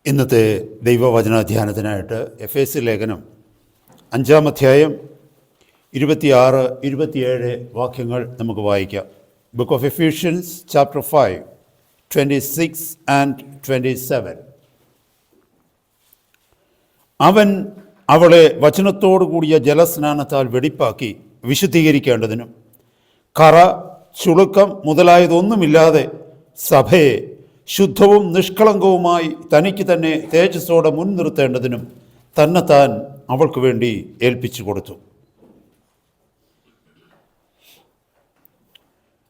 ഇന്നത്തെ ദൈവവചനാധ്യാനത്തിനായിട്ട് എഫേസ്യ ലേഖനം 5-ാം അധ്യായം 26-27 വാക്യങ്ങൾ നമുക്ക് വായിക്കാം. Book of Ephesians chapter 5, 26 and 27. അവൻ അവളെ വചനത്തോടു കൂടിയ ജലസ്നാനത്താൽ വെടിപ്പാക്കി വിശുദ്ധീകരിക്കേണ്ടതിനും കറ, ചുളുക്കം മുതലായതൊന്നുമില്ലാതെ സഭയെ ശുദ്ധവും നിഷ്കളങ്കവുമായി തനിക്ക് തന്നെ തേജസ്സോടെ മുൻനിർത്തേണ്ടതിനും തന്നെത്താൻ അവൾക്ക് വേണ്ടി ഏൽപ്പിച്ചു കൊടുത്തു.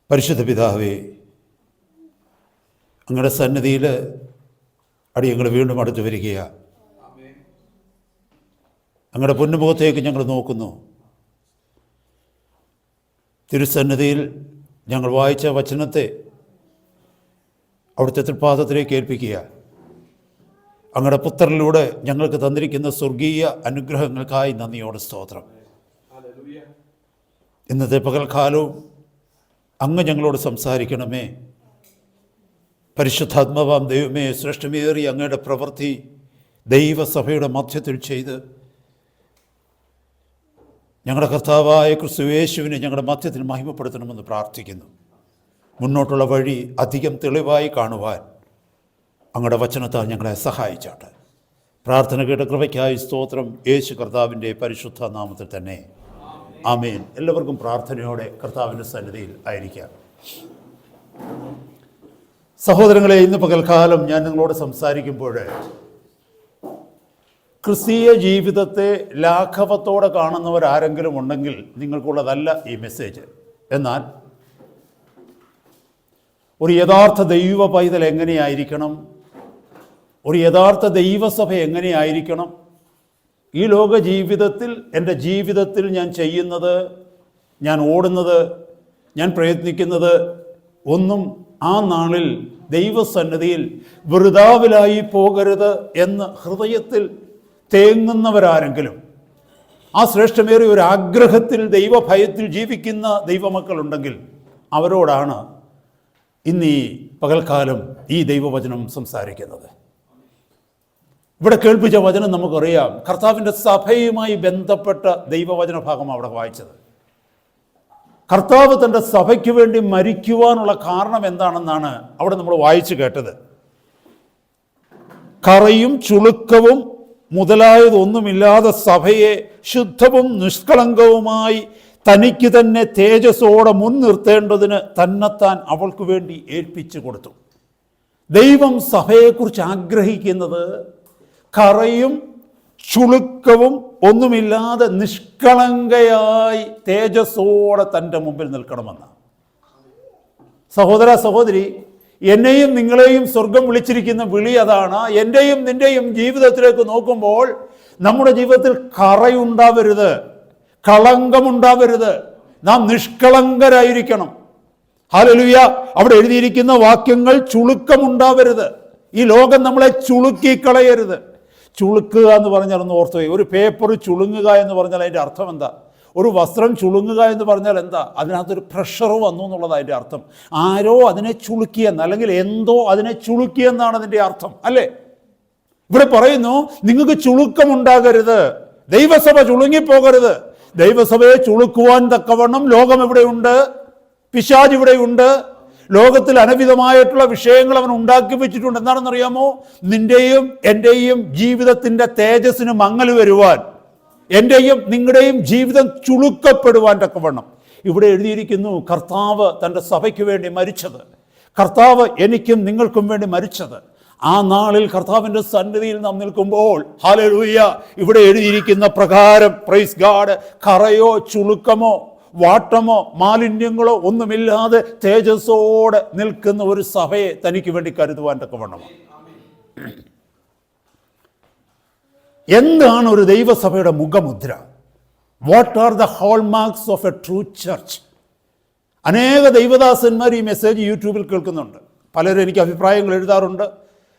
പരിശുദ്ധ പിതാവേ, അങ്ങയുടെ സന്നിധിയിൽ അടിയങ്ങൾ വീണ്ടും അടുത്ത് വരികയാണ്. അങ്ങയുടെ പൊന്നുമുഖത്തേക്ക് ഞങ്ങൾ നോക്കുന്നു. തിരുസന്നിധിയിൽ ഞങ്ങൾ വായിച്ച വചനത്തെ അവിടുത്തെ തൃപ്പാദത്തിലേക്ക് ഏൽപ്പിക്കുക. അങ്ങയുടെ പുത്രനിലൂടെ ഞങ്ങൾക്ക് തന്നിരിക്കുന്ന സ്വർഗീയ അനുഗ്രഹങ്ങൾക്കായി നന്ദിയോടെ സ്തോത്രം. ഇന്നത്തെ പകൽക്കാലവും അങ്ങ് ഞങ്ങളോട് സംസാരിക്കണമേ. പരിശുദ്ധാത്മാവാം ദൈവമേ, ശ്രേഷ്ഠമേറിയ അങ്ങയുടെ പ്രവൃത്തി ദൈവസഭയുടെ മധ്യത്തിൽ ചെയ്ത് ഞങ്ങളുടെ കർത്താവായ ക്രിസ്തുയേശുവിനെ ഞങ്ങളുടെ മധ്യത്തിൽ മഹിമപ്പെടുത്തണമെന്ന് പ്രാർത്ഥിക്കുന്നു. മുന്നോട്ടുള്ള വഴി അധികം തെളിവായി കാണുവാൻ അങ്ങയുടെ വചനത്താൽ ഞങ്ങളെ സഹായിച്ചാട്ടെ. പ്രാർത്ഥന കേട്ട കൃപയ്ക്കായി സ്തോത്രം. യേശു കർത്താവിൻ്റെ പരിശുദ്ധ നാമത്തിൽ തന്നെ ആമേൻ. എല്ലാവർക്കും പ്രാർത്ഥനയോടെ കർത്താവിൻ്റെ സന്നിധിയിൽ ആയിരിക്കാം. സഹോദരങ്ങളെ, ഇന്ന് പകൽക്കാലം ഞാൻ നിങ്ങളോട് സംസാരിക്കുമ്പോൾ ക്രിസ്തീയ ജീവിതത്തെ ലാഘവത്തോടെ കാണുന്നവരാരെങ്കിലും ഉണ്ടെങ്കിൽ നിങ്ങൾക്കുള്ളതല്ല ഈ മെസ്സേജ്. എന്നാൽ ഒരു യഥാർത്ഥ ദൈവ പൈതൽ എങ്ങനെയായിരിക്കണം, ഒരു യഥാർത്ഥ ദൈവസഭ എങ്ങനെയായിരിക്കണം, ഈ ലോക ജീവിതത്തിൽ എൻ്റെ ജീവിതത്തിൽ ഞാൻ ചെയ്യുന്നത്, ഞാൻ ഓടുന്നത്, ഞാൻ പ്രയത്നിക്കുന്നത് ഒന്നും ആ നാളിൽ ദൈവസന്നിധിയിൽ വൃഥാവിലായി പോകരുത് എന്ന് ഹൃദയത്തിൽ തേങ്ങുന്നവരാരെങ്കിലും, ആ ശ്രേഷ്ഠമേറിയ ഒരു ആഗ്രഹത്തിൽ ദൈവഭയത്തിൽ ജീവിക്കുന്ന ദൈവമക്കളുണ്ടെങ്കിൽ അവരോടാണ് ഇന്ന് ഈ പകൽക്കാലം ഈ ദൈവവചനം സംസാരിക്കുന്നത്. ഇവിടെ കേൾപ്പിച്ച വചനം നമുക്കറിയാം. കർത്താവിൻ്റെ സഭയുമായി ബന്ധപ്പെട്ട ദൈവവചന ഭാഗം അവിടെ വായിച്ചത്. കർത്താവ് തൻ്റെ സഭയ്ക്ക് വേണ്ടി മരിക്കുവാനുള്ള കാരണം എന്താണെന്നാണ് അവിടെ നമ്മൾ വായിച്ചു കേട്ടത്. കറയും ചുളുക്കവും മുതലായതൊന്നുമില്ലാതെ സഭയെ ശുദ്ധവും നിഷ്കളങ്കവുമായി തനിക്ക് തന്നെ തേജസ്സോടെ മുൻനിർത്തേണ്ടതിന് തന്നെത്താൻ അവൾക്ക് വേണ്ടി ഏൽപ്പിച്ചു കൊടുത്തു. ദൈവം സഭയെക്കുറിച്ച് ആഗ്രഹിക്കുന്നത് കറയും ചുളുക്കവും ഒന്നുമില്ലാതെ നിഷ്കളങ്കയായി തേജസ്സോടെ തൻ്റെ മുമ്പിൽ നിൽക്കണമെന്ന്. സഹോദര സഹോദരി, എന്നെയും നിങ്ങളെയും സ്വർഗം വിളിച്ചിരിക്കുന്ന വിളി അതാണ്. എൻ്റെയും നിൻ്റെയും ജീവിതത്തിലേക്ക് നോക്കുമ്പോൾ നമ്മുടെ ജീവിതത്തിൽ കറയുണ്ടാവരുത്, കളങ്കമുണ്ടാവരുത്. നാം നിഷ്കളങ്കരായിരിക്കണം. ഹല്ലേലൂയ. അവിടെ എഴുതിയിരിക്കുന്ന വാക്യങ്ങൾ ചുളുക്കമുണ്ടാവരുത്. ഈ ലോകം നമ്മളെ ചുളുക്കിക്കളയരുത്. ചുളുക്കുക എന്ന് പറഞ്ഞാൽ ഒന്ന് ഓർത്തു. ഒരു പേപ്പർ ചുളുങ്ങുക എന്ന് പറഞ്ഞാൽ അതിൻ്റെ അർത്ഥം എന്താ? ഒരു വസ്ത്രം ചുളുങ്ങുക എന്ന് പറഞ്ഞാൽ എന്താ? അതിനകത്തൊരു പ്രഷർ വന്നു എന്നുള്ളത് അതിൻ്റെ അർത്ഥം. ആരോ അതിനെ ചുളുക്കിയെന്ന്, അല്ലെങ്കിൽ എന്തോ അതിനെ ചുളുക്കിയെന്നാണ് അതിൻ്റെ അർത്ഥം, അല്ലേ? ഇവിടെ പറയുന്നു, നിങ്ങൾക്ക് ചുളുക്കമുണ്ടാകരുത്, ദൈവസഭ ചുളുങ്ങിപ്പോകരുത്. ദൈവസഭയെ ചുളുക്കുവാൻ തക്കവണ്ണം ലോകം എവിടെയുണ്ട്? പിശാച് ഇവിടെയുണ്ട്. ലോകത്തിൽ അനവിധമായിട്ടുള്ള വിഷയങ്ങൾ അവൻ ഉണ്ടാക്കി വെച്ചിട്ടുണ്ട്. എന്താണെന്നറിയാമോ? നിന്റെയും എൻ്റെയും ജീവിതത്തിൻ്റെ തേജസ്സിന് മങ്ങൽ വരുവാൻ, എൻ്റെയും നിങ്ങളുടെയും ജീവിതം ചുളുക്കപ്പെടുവാൻ തക്കവണ്ണം ഇവിടെ എഴുതിയിരിക്കുന്നു. കർത്താവ് തൻ്റെ സഭയ്ക്ക് വേണ്ടി മരിച്ചത്, കർത്താവ് എനിക്കും നിങ്ങൾക്കും വേണ്ടി മരിച്ചത്. ആ നാളിൽ കർത്താവിൻ്റെ സന്നിധിയിൽ നാം നിൽക്കുമ്പോൾ, ഹല്ലേലൂയ, ഇവിടെ എഴുതിയിരിക്കുന്ന പ്രകാരം, പ്രൈസ് ഗാഡ്, കറയോ ചുളുക്കമോ വാട്ടമോ മാലിന്യങ്ങളോ ഒന്നുമില്ലാതെ തേജസ്സോടെ നിൽക്കുന്ന ഒരു സഭയെ തനിക്ക് വേണ്ടി കരുതുവാൻ തക്കവണ്ണമാണ്. എന്താണ് ഒരു ദൈവസഭയുടെ മുഖമുദ്ര? What are the hallmarks of a true church? അനേക ദൈവദാസന്മാർ ഈ മെസ്സേജ് യൂട്യൂബിൽ കേൾക്കുന്നുണ്ട്. പലരും എനിക്ക് അഭിപ്രായങ്ങൾ എഴുതാറുണ്ട്.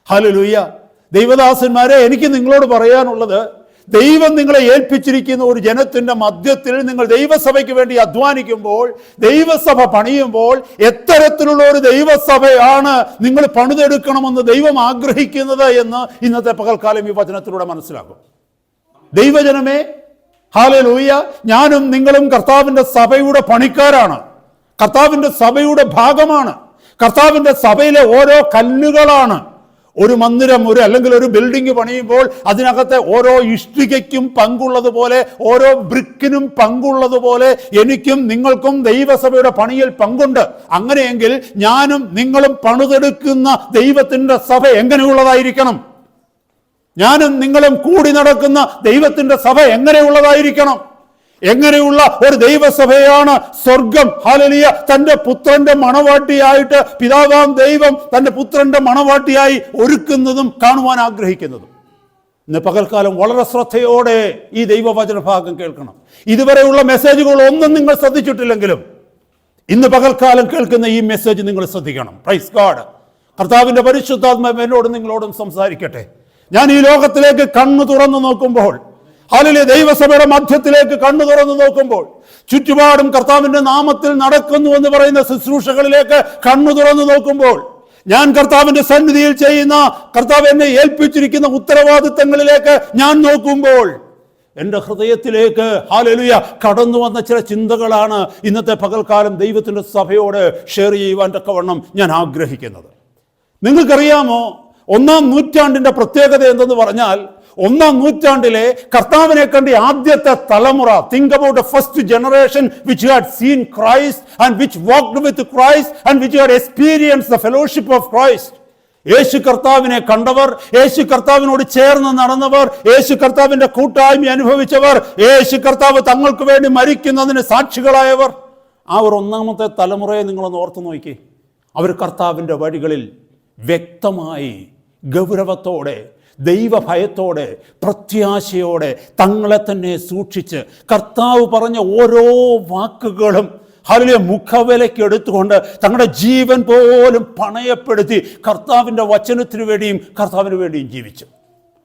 ഹല്ലേലൂയ. ദൈവദാസന്മാരെ, എനിക്ക് നിങ്ങളോട് പറയാനുള്ളത്, ദൈവം നിങ്ങളെ ഏൽപ്പിച്ചിരിക്കുന്ന ഒരു ജനത്തിൻ്റെ മധ്യത്തിൽ നിങ്ങൾ ദൈവസഭയ്ക്ക് വേണ്ടി അധ്വാനിക്കുമ്പോൾ, ദൈവസഭ പണിയുമ്പോൾ എത്തരത്തിലുള്ള ഒരു ദൈവസഭയാണ് നിങ്ങൾ പണിതെടുക്കണമെന്ന് ദൈവം ആഗ്രഹിക്കുന്നത് എന്ന് ഇന്നത്തെ പകൽക്കാലം ഈ വചനത്തിലൂടെ മനസ്സിലാക്കും. ദൈവജനമേ, ഹല്ലേലൂയ, ഞാനും നിങ്ങളും കർത്താവിൻ്റെ സഭയുടെ പണിക്കാരാണ്, കർത്താവിൻ്റെ സഭയുടെ ഭാഗമാണ്, കർത്താവിൻ്റെ സഭയിലെ ഓരോ കല്ലുകളാണ്. ഒരു മന്ദിരം അല്ലെങ്കിൽ ഒരു ബിൽഡിംഗ് പണിയുമ്പോൾ അതിനകത്തെ ഓരോ ഇഷ്ടികയ്ക്കും പങ്കുള്ളതുപോലെ, ഓരോ ബ്രിക്കിനും പങ്കുള്ളതുപോലെ എനിക്കും നിങ്ങൾക്കും ദൈവസഭയുടെ പണിയിൽ പങ്കുണ്ട്. അങ്ങനെയെങ്കിൽ ഞാനും നിങ്ങളും പണിതെടുക്കുന്ന ദൈവത്തിൻ്റെ സഭ എങ്ങനെയുള്ളതായിരിക്കണം? ഞാനും നിങ്ങളും കൂടി നടക്കുന്ന ദൈവത്തിൻ്റെ സഭ എങ്ങനെയുള്ളതായിരിക്കണം? എങ്ങനെയുള്ള ഒരു ദൈവസഭയാണ് സ്വർഗം, ഹല്ലേലൂയ, തൻ്റെ പുത്രന്റെ മണവാട്ടിയായിട്ട് പിതാവാം ദൈവം തൻ്റെ പുത്രന്റെ മണവാട്ടിയായി ഒരുക്കുന്നതും കാണുവാൻ ആഗ്രഹിക്കുന്നതും. ഇന്ന് പകൽക്കാലം വളരെ ശ്രദ്ധയോടെ ഈ ദൈവവചന ഭാഗം കേൾക്കണം. ഇതുവരെയുള്ള മെസ്സേജുകൾ ഒന്നും നിങ്ങൾ ശ്രദ്ധിച്ചിട്ടില്ലെങ്കിലും ഇന്ന് പകൽക്കാലം കേൾക്കുന്ന ഈ മെസ്സേജ് നിങ്ങൾ ശ്രദ്ധിക്കണം. Praise God. കർത്താവിൻ്റെ പരിശുദ്ധാത്മാവ് എന്നോടും നിങ്ങളോടും സംസാരിക്കട്ടെ. ഞാൻ ഈ ലോകത്തിലേക്ക് കണ്ണു തുറന്നു നോക്കുമ്പോൾ, ഹല്ലേലൂയ, ദൈവസഭയുടെ മധ്യത്തിലേക്ക് കണ്ണു തുറന്നു നോക്കുമ്പോൾ, ചുറ്റുപാടും കർത്താവിന്റെ നാമത്തിൽ നടക്കുന്നു എന്ന് പറയുന്ന ശുശ്രൂഷകളിലേക്ക് കണ്ണു തുറന്നു നോക്കുമ്പോൾ, ഞാൻ കർത്താവിന്റെ സന്നിധിയിൽ ചെയ്യുന്ന, കർത്താവ് എന്നെ ഏൽപ്പിച്ചിരിക്കുന്ന ഉത്തരവാദിത്തങ്ങളിലേക്ക് ഞാൻ നോക്കുമ്പോൾ എൻ്റെ ഹൃദയത്തിലേക്ക്, ഹല്ലേലൂയ, കടന്നു വന്ന ചില ചിന്തകളാണ് ഇന്നത്തെ പകൽക്കാലം ദൈവത്തിൻ്റെ സഭയോട് ഷെയർ ചെയ്യുവാൻ തക്കവണ്ണം ഞാൻ ആഗ്രഹിക്കുന്നത്. നിങ്ങൾക്കറിയാമോ, 1-ാം നൂറ്റാണ്ടിന്റെ പ്രത്യേകത എന്തെന്ന് പറഞ്ഞാൽ, 1-ാം നൂറ്റാണ്ടിലെ കർത്താവിനെ കണ്ട ആദ്യത്തെ തലമുറ, think about the first generation which had seen Christ and which walked with Christ and which had experienced the fellowship of Christ. Yesu കർത്താവിനെ കണ്ടവർ, യേശു കർത്താവിനോട് ചേർന്ന് നടന്നവർ, യേശു കർത്താവിന്റെ കൂട്ടായ്മ അനുഭവിച്ചവർ, യേശു കർത്താവ് തങ്ങൾക്ക് വേണ്ടി മരിക്കുന്നതിന് സാക്ഷികളായവർ, ആ ഒരു 1-ാമത്തെ തലമുറയെ നിങ്ങളൊന്ന് ഓർത്തു നോക്കി. അവർ കർത്താവിൻ്റെ വഴികളിൽ വ്യക്തമായി, ഗൗരവത്തോടെ, ദൈവഭയത്തോടെ, പ്രത്യാശയോടെ തങ്ങളെ തന്നെ സൂക്ഷിച്ച് കർത്താവ് പറഞ്ഞ ഓരോ വാക്കുകളും ഹല്ലേലൂയ മുഖവിലയ്ക്ക് എടുത്തുകൊണ്ട് തങ്ങളുടെ ജീവൻ പോലും പണയപ്പെടുത്തി കർത്താവിൻ്റെ വചനത്തിനു വേണ്ടിയും കർത്താവിന് വേണ്ടിയും ജീവിച്ചു.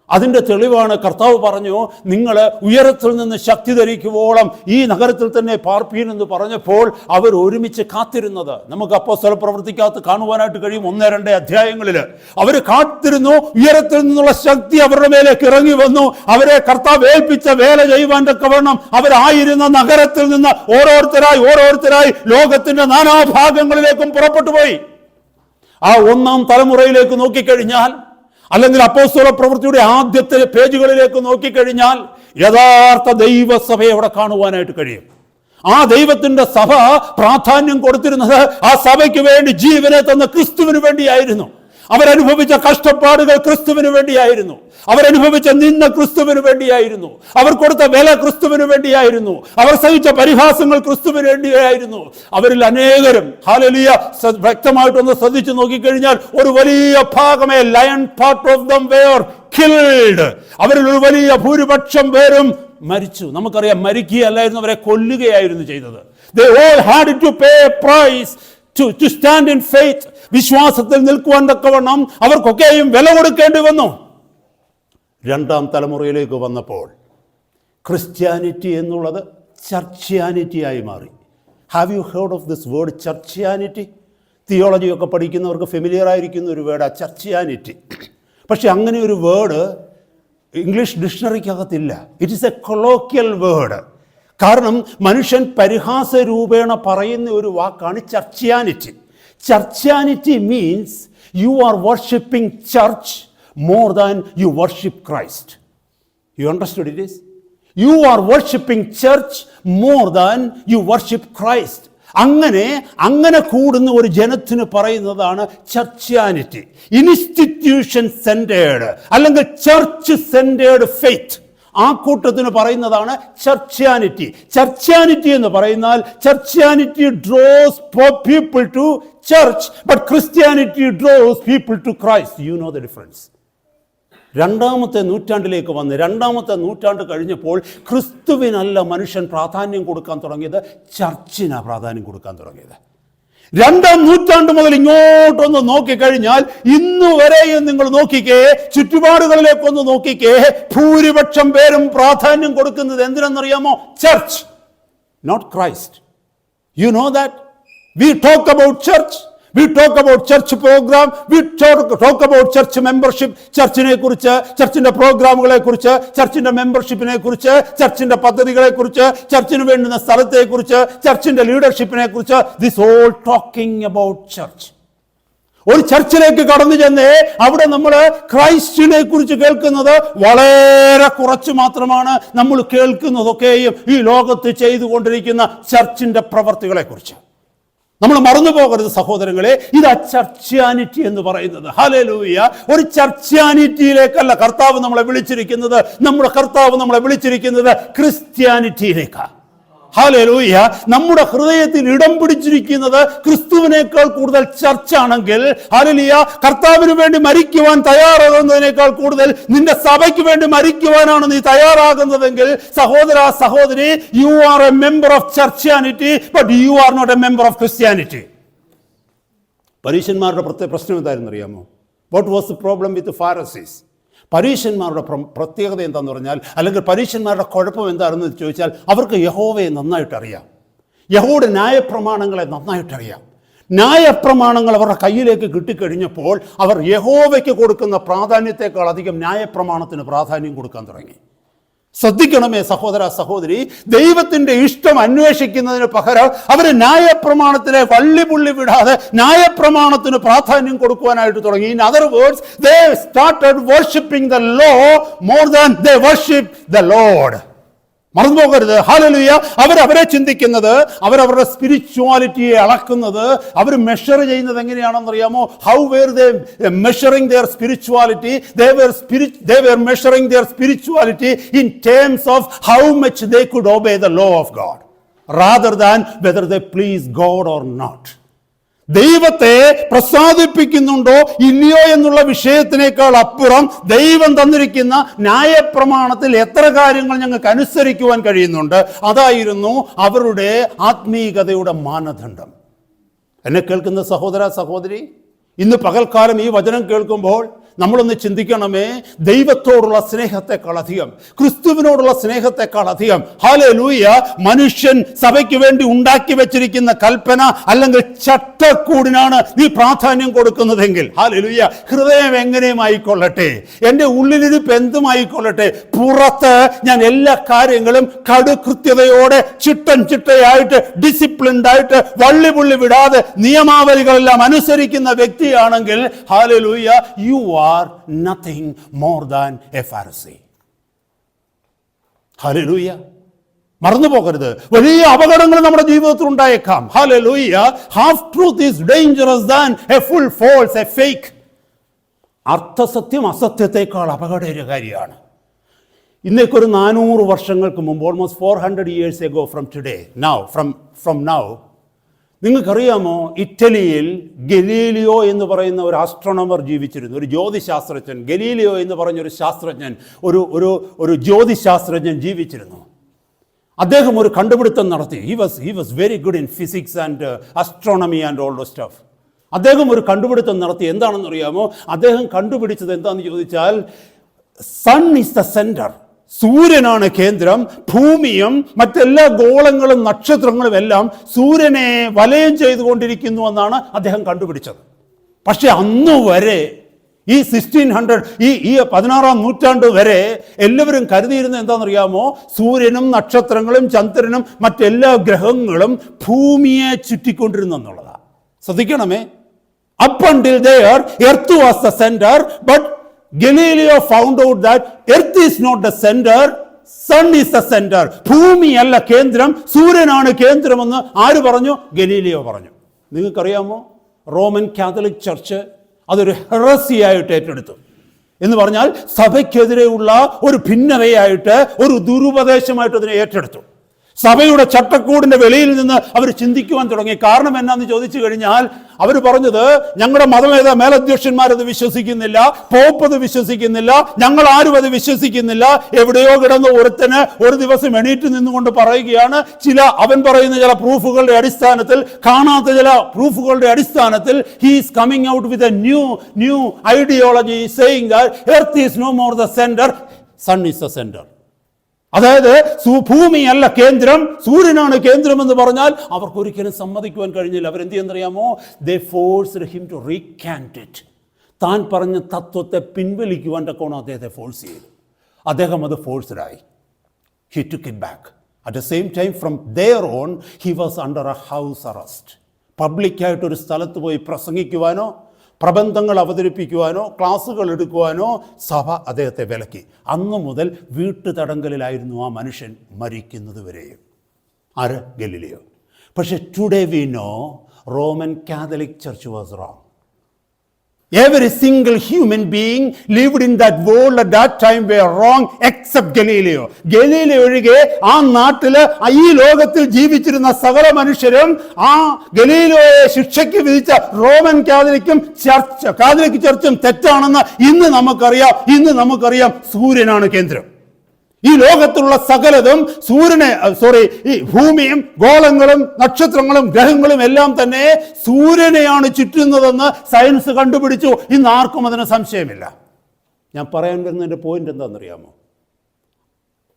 അതിൻ്റെ തെളിവാണ് കർത്താവ് പറഞ്ഞു, നിങ്ങൾ ഉയരത്തിൽ നിന്ന് ശക്തി ധരിക്കുവോളം ഈ നഗരത്തിൽ തന്നെ പാർപ്പീൻ എന്ന് പറഞ്ഞപ്പോൾ അവർ ഒരുമിച്ച് കാത്തിരുന്നത് നമുക്ക് അപ്പോസ്തല പ്രവൃത്തിക്കകത്ത് കാണുവാനായിട്ട് കഴിയും. 1-2 അധ്യായങ്ങളിൽ അവർ കാത്തിരുന്നു. ഉയരത്തിൽ നിന്നുള്ള ശക്തി അവരുടെ മേലേക്ക് ഇറങ്ങി വന്നു. അവരെ കർത്താവ് ഏൽപ്പിച്ച വേല ചെയ്യുവാൻ തക്കവണ്ണം അവരായിരുന്ന നഗരത്തിൽ നിന്ന് ഓരോരുത്തരായി ലോകത്തിന്റെ നാനാഭാഗങ്ങളിലേക്കും പുറപ്പെട്ടു പോയി. ആ 1-ാം തലമുറയിലേക്ക് നോക്കിക്കഴിഞ്ഞാൽ, അല്ലെങ്കിൽ അപ്പോസ്തല പ്രവൃത്തിയുടെ ആദ്യത്തെ പേജുകളിലേക്ക് നോക്കിക്കഴിഞ്ഞാൽ യഥാർത്ഥ ദൈവസഭയെ അവിടെ കാണുവാനായിട്ട് കഴിയും. ആ ദൈവത്തിന്റെ സഭ പ്രാധാന്യം കൊടുത്തിരുന്നത് ആ സഭയ്ക്ക് വേണ്ടി ജീവനെ തന്ന ക്രിസ്തുവിന് വേണ്ടിയായിരുന്നു. അവരനുഭവിച്ച കഷ്ടപ്പാടുകൾ ക്രിസ്തുവിന് വേണ്ടിയായിരുന്നു. അവരനുഭവിച്ച നിന്ന ക്രിസ്തുവിന് വേണ്ടിയായിരുന്നു. അവർ കൊടുത്ത വില ക്രിസ്തുവിന് വേണ്ടിയായിരുന്നു. അവർ സഹിച്ച പരിഹാസങ്ങൾ ക്രിസ്തുവിന് വേണ്ടിയായിരുന്നു. അവരിൽ അനേകരും, ഹല്ലേലൂയ, വ്യക്തമായിട്ടൊന്ന് ശ്രദ്ധിച്ചു നോക്കിക്കഴിഞ്ഞാൽ ഒരു വലിയ ഭാഗമേ, lion part of them were killed, അവരിൽ ഒരു വലിയ ഭൂരിപക്ഷം പേരും മരിച്ചു. നമുക്കറിയാം, മരിക്കുകയല്ലായിരുന്നു, അവരെ കൊല്ലുകയായിരുന്നു ചെയ്തത്. They all had to pay a price to stand in faith. വിശ്വാസത്തിൽ നിൽക്കുവാൻ തക്കവണ്ണം അവർക്കൊക്കെയും വില കൊടുക്കേണ്ടി വന്നു. 2-ാം തലമുറയിലേക്ക് വന്നപ്പോൾ ക്രിസ്ത്യാനിറ്റി എന്നുള്ളത് ചർച്ച്യാനിറ്റിയായി മാറി. Have you heard of this word churchianity? തിയോളജിയൊക്കെ പഠിക്കുന്നവർക്ക് ഫെമിലിയർ ആയിരിക്കുന്ന ഒരു വേർഡാണ് ചർച്ച്യാനിറ്റി. പക്ഷെ അങ്ങനെ ഒരു വേർഡ് ഇംഗ്ലീഷ് ഡിക്ഷണറിക്കകത്തില്ല. It is a colloquial word. കാരണം മനുഷ്യൻ പരിഹാസ രൂപേണ പറയുന്ന ഒരു വാക്കാണ് ചർച്ച്യാനിറ്റി. Churchianity means you are worshipping church more than you worship Christ. You understood it is? You are worshipping church more than you worship Christ. അങ്ങനെ കൂടുന്ന ഒരു ജനത്തിന് പറയുന്നതാണ് ചർച്ച്യാനിറ്റി. ഇൻസ്റ്റിറ്റ്യൂഷൻ സെന്റേർഡ് അല്ലെങ്കിൽ ചർച്ച് സെന്റേർഡ് ഫെയ്ത്ത്, ആ കൂട്ടത്തിന് പറയുന്നതാണ് ചർച്ച്യാനിറ്റി. ചർച്ച്യാനിറ്റി എന്ന് പറയുന്നാൽ churchianity draws people to church, but Christianity draws people to Christ. You know the difference. 2-ാമത്തെ നൂറ്റാണ്ടിലേക്ക് വന്ന് 2-ാമത്തെ നൂറ്റാണ്ട് കഴിഞ്ഞപ്പോൾ ക്രിസ്തുവിനല്ല മനുഷ്യൻ പ്രാധാന്യം കൊടുക്കാൻ തുടങ്ങിയത്, ചർച്ചിനാണ് പ്രാധാന്യം കൊടുക്കാൻ തുടങ്ങിയത്. 2-ാം നൂറ്റാണ്ട് മുതൽ ഇങ്ങോട്ടൊന്ന് നോക്കിക്കഴിഞ്ഞാൽ ഇന്ന് വരെയും നിങ്ങൾ നോക്കിക്കേ, ചുറ്റുപാടുകളിലേക്കൊന്ന് നോക്കിക്കേ, ഭൂരിപക്ഷം പേരും പ്രാധാന്യം കൊടുക്കുന്നത് എന്തിനെന്നറിയാമോ? Church, not Christ. You know that? We talk about church. We talk about church program. We talk about church membership. ചർച്ചിനെ കുറിച്ച്, ചർച്ചിന്റെ പ്രോഗ്രാമുകളെ കുറിച്ച്, ചർച്ചിന്റെ മെമ്പർഷിപ്പിനെ കുറിച്ച്, ചർച്ചിന്റെ പദ്ധതികളെ കുറിച്ച്, ചർച്ചിന് വേണ്ടുന്ന സ്ഥലത്തെ കുറിച്ച്, ചർച്ചിന്റെ ലീഡർഷിപ്പിനെ കുറിച്ച്. This all talking about church. ഒരു ചർച്ചിലേക്ക് കടന്നു ചെന്നേ അവിടെ നമ്മൾ ക്രൈസ്റ്റിനെ കുറിച്ച് കേൾക്കുന്നത് വളരെ കുറച്ച് മാത്രമാണ്. നമ്മൾ കേൾക്കുന്നതൊക്കെയും ഈ ലോകത്ത് ചെയ്തുകൊണ്ടിരിക്കുന്ന ചർച്ചിന്റെ പ്രവർത്തികളെ കുറിച്ച്. നമ്മൾ മറന്നു പോകരുത് സഹോദരങ്ങളെ, ഇതാ ചർച്ച്യാനിറ്റി എന്ന് പറയുന്നത്. ഹല്ലേലൂയ. ഒരു ചർച്ച്യാനിറ്റിയിലേക്കല്ല കർത്താവ് നമ്മളെ വിളിച്ചിരിക്കുന്നത്. നമ്മുടെ കർത്താവ് നമ്മളെ വിളിച്ചിരിക്കുന്നത് ക്രിസ്ത്യാനിറ്റിയിലേക്കാണ്. ഹല്ലേലൂയ. നമ്മുടെ ഹൃദയത്തിൽ ഇടം പിടിച്ചിരിക്കുന്നത് ക്രിസ്തുവിനേക്കാൾ കൂടുതൽ ചർച്ചാണെങ്കിൽ, ഹല്ലേലൂയ, കർത്താവിന് വേണ്ടി മരിക്കുവാൻ തയ്യാറാകുന്നതിനേക്കാൾ കൂടുതൽ നിന്റെ സഭയ്ക്ക് വേണ്ടി മരിക്കുവാനാണ് നീ തയ്യാറാകുന്നതെങ്കിൽ, സഹോദര സഹോദരി, you are a member of churchianity, but you are not a member of Christianity. പരീശന്മാരുടെ പ്രശ്നം എന്തായിരുന്നു അറിയാമോ? What was the problem with Pharisees? പരീശന്മാരുടെ പ്രത്യേകത എന്താണെന്ന് പറഞ്ഞാൽ, അല്ലെങ്കിൽ പരീശന്മാരുടെ കുഴപ്പം എന്താണെന്ന് ചോദിച്ചാൽ, അവർക്ക് യഹോവയെ നന്നായിട്ടറിയാം, യഹോവയുടെ ന്യായപ്രമാണങ്ങളെ നന്നായിട്ടറിയാം. ന്യായപ്രമാണങ്ങൾ അവരുടെ കയ്യിലേക്ക് കിട്ടിക്കഴിഞ്ഞപ്പോൾ അവർ യഹോവയ്ക്ക് കൊടുക്കുന്ന പ്രാധാന്യത്തെക്കാൾ അധികം ന്യായപ്രമാണത്തിന് പ്രാധാന്യം കൊടുക്കാൻ തുടങ്ങി. ശ്രദ്ധിക്കണമേ സഹോദര സഹോദരി, ദൈവത്തിന്റെ ഇഷ്ടം അന്വേഷിക്കുന്നതിന് പകരം അവർ ന്യായപ്രമാണത്തിലെ വള്ളിപുള്ളി വിടാതെ ന്യായപ്രമാണത്തിന് പ്രാധാന്യം കൊടുക്കുവാനായിട്ട് തുടങ്ങി. In other words, they started worshiping the law more than they worship the Lord. മറന്നു പോകരുത്. ഹല്ലേലൂയ. അവരെ ചിന്തിക്കുന്നത്, അവരവരുടെ സ്പിരിച്വാലിറ്റിയെ അളക്കുന്നത്, അവർ മെഷർ ചെയ്യുന്നത് എങ്ങനെയാണെന്ന് അറിയാമോ? How were they measuring their spirituality? they were measuring their spirituality in terms of how much they could obey the law of God rather than whether they please God or not. ദൈവത്തെ പ്രസാദിപ്പിക്കുന്നുണ്ടോ ഇല്ലയോ എന്നുള്ള വിഷയത്തിനേക്കാൾ അപ്പുറം ദൈവം തന്നിരിക്കുന്ന ന്യായപ്രമാണത്തിൽ എത്ര കാര്യങ്ങൾ ഞങ്ങൾക്ക് അനുസരിക്കുവാൻ കഴിയുന്നുണ്ട്, അതായിരുന്നു അവരുടെ ആത്മീയതയുടെ മാനദണ്ഡം. എന്നെ കേൾക്കുന്ന സഹോദര സഹോദരി, ഇന്ന് പകൽക്കാലം ഈ വചനം കേൾക്കുമ്പോൾ നമ്മളൊന്ന് ചിന്തിക്കണമേ, ദൈവത്തോടുള്ള സ്നേഹത്തെക്കാൾ അധികം, ക്രിസ്തുവിനോടുള്ള സ്നേഹത്തെക്കാൾ അധികം, ഹല്ലേലൂയ, മനുഷ്യൻ സഭയ്ക്ക് വേണ്ടി ഉണ്ടാക്കി വെച്ചിരിക്കുന്ന കൽപ്പന അല്ലെങ്കിൽ ചട്ടക്കൂടിനാണ് നീ പ്രാധാന്യം കൊടുക്കുന്നതെങ്കിൽ, ഹല്ലേലൂയ, ഹൃദയം എങ്ങനെയും ആയിക്കൊള്ളട്ടെ, എൻ്റെ ഉള്ളിലിരിപ്പ് എന്തുമായിക്കൊള്ളട്ടെ, പുറത്ത് ഞാൻ എല്ലാ കാര്യങ്ങളും കടുകൃത്യതയോടെ ചിട്ടയായിട്ട് ഡിസിപ്ലിൻഡ് ആയിട്ട് വള്ളിപുള്ളി വിടാതെ നിയമാവലികളെല്ലാം അനുസരിക്കുന്ന വ്യക്തിയാണെങ്കിൽ, hallelujah, you are nothing more than a Pharisee. Hallelujah. മറന്നു പോകരുത്, വലിയ അപകടങ്ങൾ നമ്മുടെ ജീവിതത്തിൽ ഉണ്ടായേക്കാം. Hallelujah. Half truth is dangerous than a full false, a fake. അർത്ഥസത്യം അസത്യത്തെക്കാൾ അപകടകാരിയാണ്. ഇന്നേക്കൊരു 400 വർഷങ്ങൾക്ക് മുമ്പ്, almost 400 years ago from today, from now, നിങ്ങൾക്കറിയാമോ, ഇറ്റലിയിൽ ഗലീലിയോ എന്ന് പറയുന്ന ഒരു ആസ്ട്രോണമർ ജീവിച്ചിരുന്നു, ഒരു ജ്യോതിശാസ്ത്രജ്ഞൻ. ഗലീലിയോ എന്ന് പറഞ്ഞൊരു ശാസ്ത്രജ്ഞൻ, ഒരു ജ്യോതിശാസ്ത്രജ്ഞൻ ജീവിച്ചിരുന്നു. അദ്ദേഹം ഒരു കണ്ടുപിടുത്തം നടത്തി. he was very good in physics and astronomy and all those stuff. അദ്ദേഹം ഒരു കണ്ടുപിടുത്തം നടത്തി. എന്താണെന്ന് അറിയാമോ? അദ്ദേഹം കണ്ടുപിടിച്ചത് എന്താണെന്ന് ചോദിച്ചാൽ, സൺ ഈസ് ദ സെന്റർ, സൂര്യനാണ് കേന്ദ്രം, ഭൂമിയും മറ്റെല്ലാ ഗോളങ്ങളും നക്ഷത്രങ്ങളും എല്ലാം സൂര്യനെ വലയം ചെയ്തുകൊണ്ടിരിക്കുന്നു എന്നാണ് അദ്ദേഹം കണ്ടുപിടിച്ചത്. പക്ഷെ അന്ന് വരെ, ഈ 1600, ഈ 16-ാം നൂറ്റാണ്ട് വരെ എല്ലാവരും കരുതിയിരുന്നത് എന്താണെന്നറിയാമോ? സൂര്യനും നക്ഷത്രങ്ങളും ചന്ദ്രനും മറ്റെല്ലാ ഗ്രഹങ്ങളും ഭൂമിയെ ചുറ്റിക്കൊണ്ടിരുന്നു എന്നുള്ളതാണ്. ശ്രദ്ധിക്കണമേ. Up until there, earth was the center, but Galileo found out that earth is not the center, sun is the center. ഭൂമിയല്ല കേന്ദ്രം, സൂര്യനാണ് കേന്ദ്രമെന്ന് ആര് പറഞ്ഞു? ഗലീലിയോ പറഞ്ഞു. നിങ്ങൾക്കറിയാമോ, റോമൻ കാത്തലിക് ചർച്ച് അതൊരു ഹെറസിയായിട്ട് ഏറ്റെടുത്തു. എന്ന് പറഞ്ഞാൽ സഭയ്ക്കെതിരെയുള്ള ഒരു ഭിന്നതയായിട്ട്, ഒരു ദുരുപദേശമായിട്ട് അതിനെ ഏറ്റെടുത്തു. സഭയുടെ ചട്ടക്കൂടിന്റെ വെളിയിൽ നിന്ന് അവർ ചിന്തിക്കുവാൻ തുടങ്ങി. കാരണം എന്നാന്ന് ചോദിച്ചു കഴിഞ്ഞാൽ, അവർ പറഞ്ഞത് ഞങ്ങളുടെ മതമേതാ മേലധ്യക്ഷന്മാരത് വിശ്വസിക്കുന്നില്ല, പോപ്പ് അത് വിശ്വസിക്കുന്നില്ല, ഞങ്ങൾ ആരും അത് വിശ്വസിക്കുന്നില്ല. എവിടെയോ കിടന്ന് ഒരുത്തന് ഒരു ദിവസം എണീറ്റ് നിന്നുകൊണ്ട് പറയുകയാണ്, അവൻ പറയുന്ന ചില പ്രൂഫുകളുടെ അടിസ്ഥാനത്തിൽ, കാണാത്ത ചില പ്രൂഫുകളുടെ അടിസ്ഥാനത്തിൽ he is coming out with a new ideology saying that earth is no more the center, sun is the center. അതായത് ഭൂമിയല്ല കേന്ദ്രം, സൂര്യനാണ് കേന്ദ്രം എന്ന് പറഞ്ഞാൽ അവർക്ക് ഒരിക്കലും സമ്മതിക്കുവാൻ കഴിഞ്ഞില്ല. അവരെന്ത് ചെയ്യുന്നറിയാമോ? they forced him to recant it. താൻ പറഞ്ഞ തത്വത്തെ പിൻവലിക്കുവാൻ തക്കോണം അദ്ദേഹത്തെ ഫോഴ്സ് ചെയ്തു. അദ്ദേഹം അത് ഫോഴ്സ്ഡായി. he took it back. At the same time, from there on, he was under a house arrest. പബ്ലിക്കായിട്ടൊരു സ്ഥലത്ത് പോയി പ്രസംഗിക്കുവാനോ പ്രബന്ധങ്ങൾ അവതരിപ്പിക്കുവാനോ ക്ലാസ്സുകൾ എടുക്കുവാനോ സഭ അദ്ദേഹത്തെ വിലക്കി. അന്നു മുതൽ വീട്ടുതടങ്കലിലായിരുന്നു ആ മനുഷ്യൻ മരിക്കുന്നത് വരെയും. ആര്? ഗലീലിയോ. പക്ഷെ today we know Roman Catholic church was wrong. Every single human being lived in that world at that time were wrong except Galileo. Galileo ഒഴികെ ആ നാട്ടില് ഈ ലോകത്തിൽ ജീവിച്ചിരുന്ന സകല മനുഷ്യരും ആ ഗലീലിയോയെ ശിക്ഷയ്ക്ക് വിധിച്ച റോമൻ കാത്തലിക് ചർച്ചും തെറ്റാണെന്ന് ഇന്ന് നമുക്കറിയാം. സൂര്യനാണ് കേന്ദ്രം. ഈ ലോകത്തുള്ള സകലതും ഈ ഭൂമിയും ഗോളങ്ങളും നക്ഷത്രങ്ങളും ഗ്രഹങ്ങളും എല്ലാം തന്നെ സൂര്യനെയാണ് ചുറ്റുന്നതെന്ന് സയൻസ് കണ്ടുപിടിച്ചു. ഇന്ന് ആർക്കും അതിന് സംശയമില്ല. ഞാൻ പറയാൻ വരുന്നതിൻ്റെ പോയിന്റ് എന്താണെന്നറിയാമോ?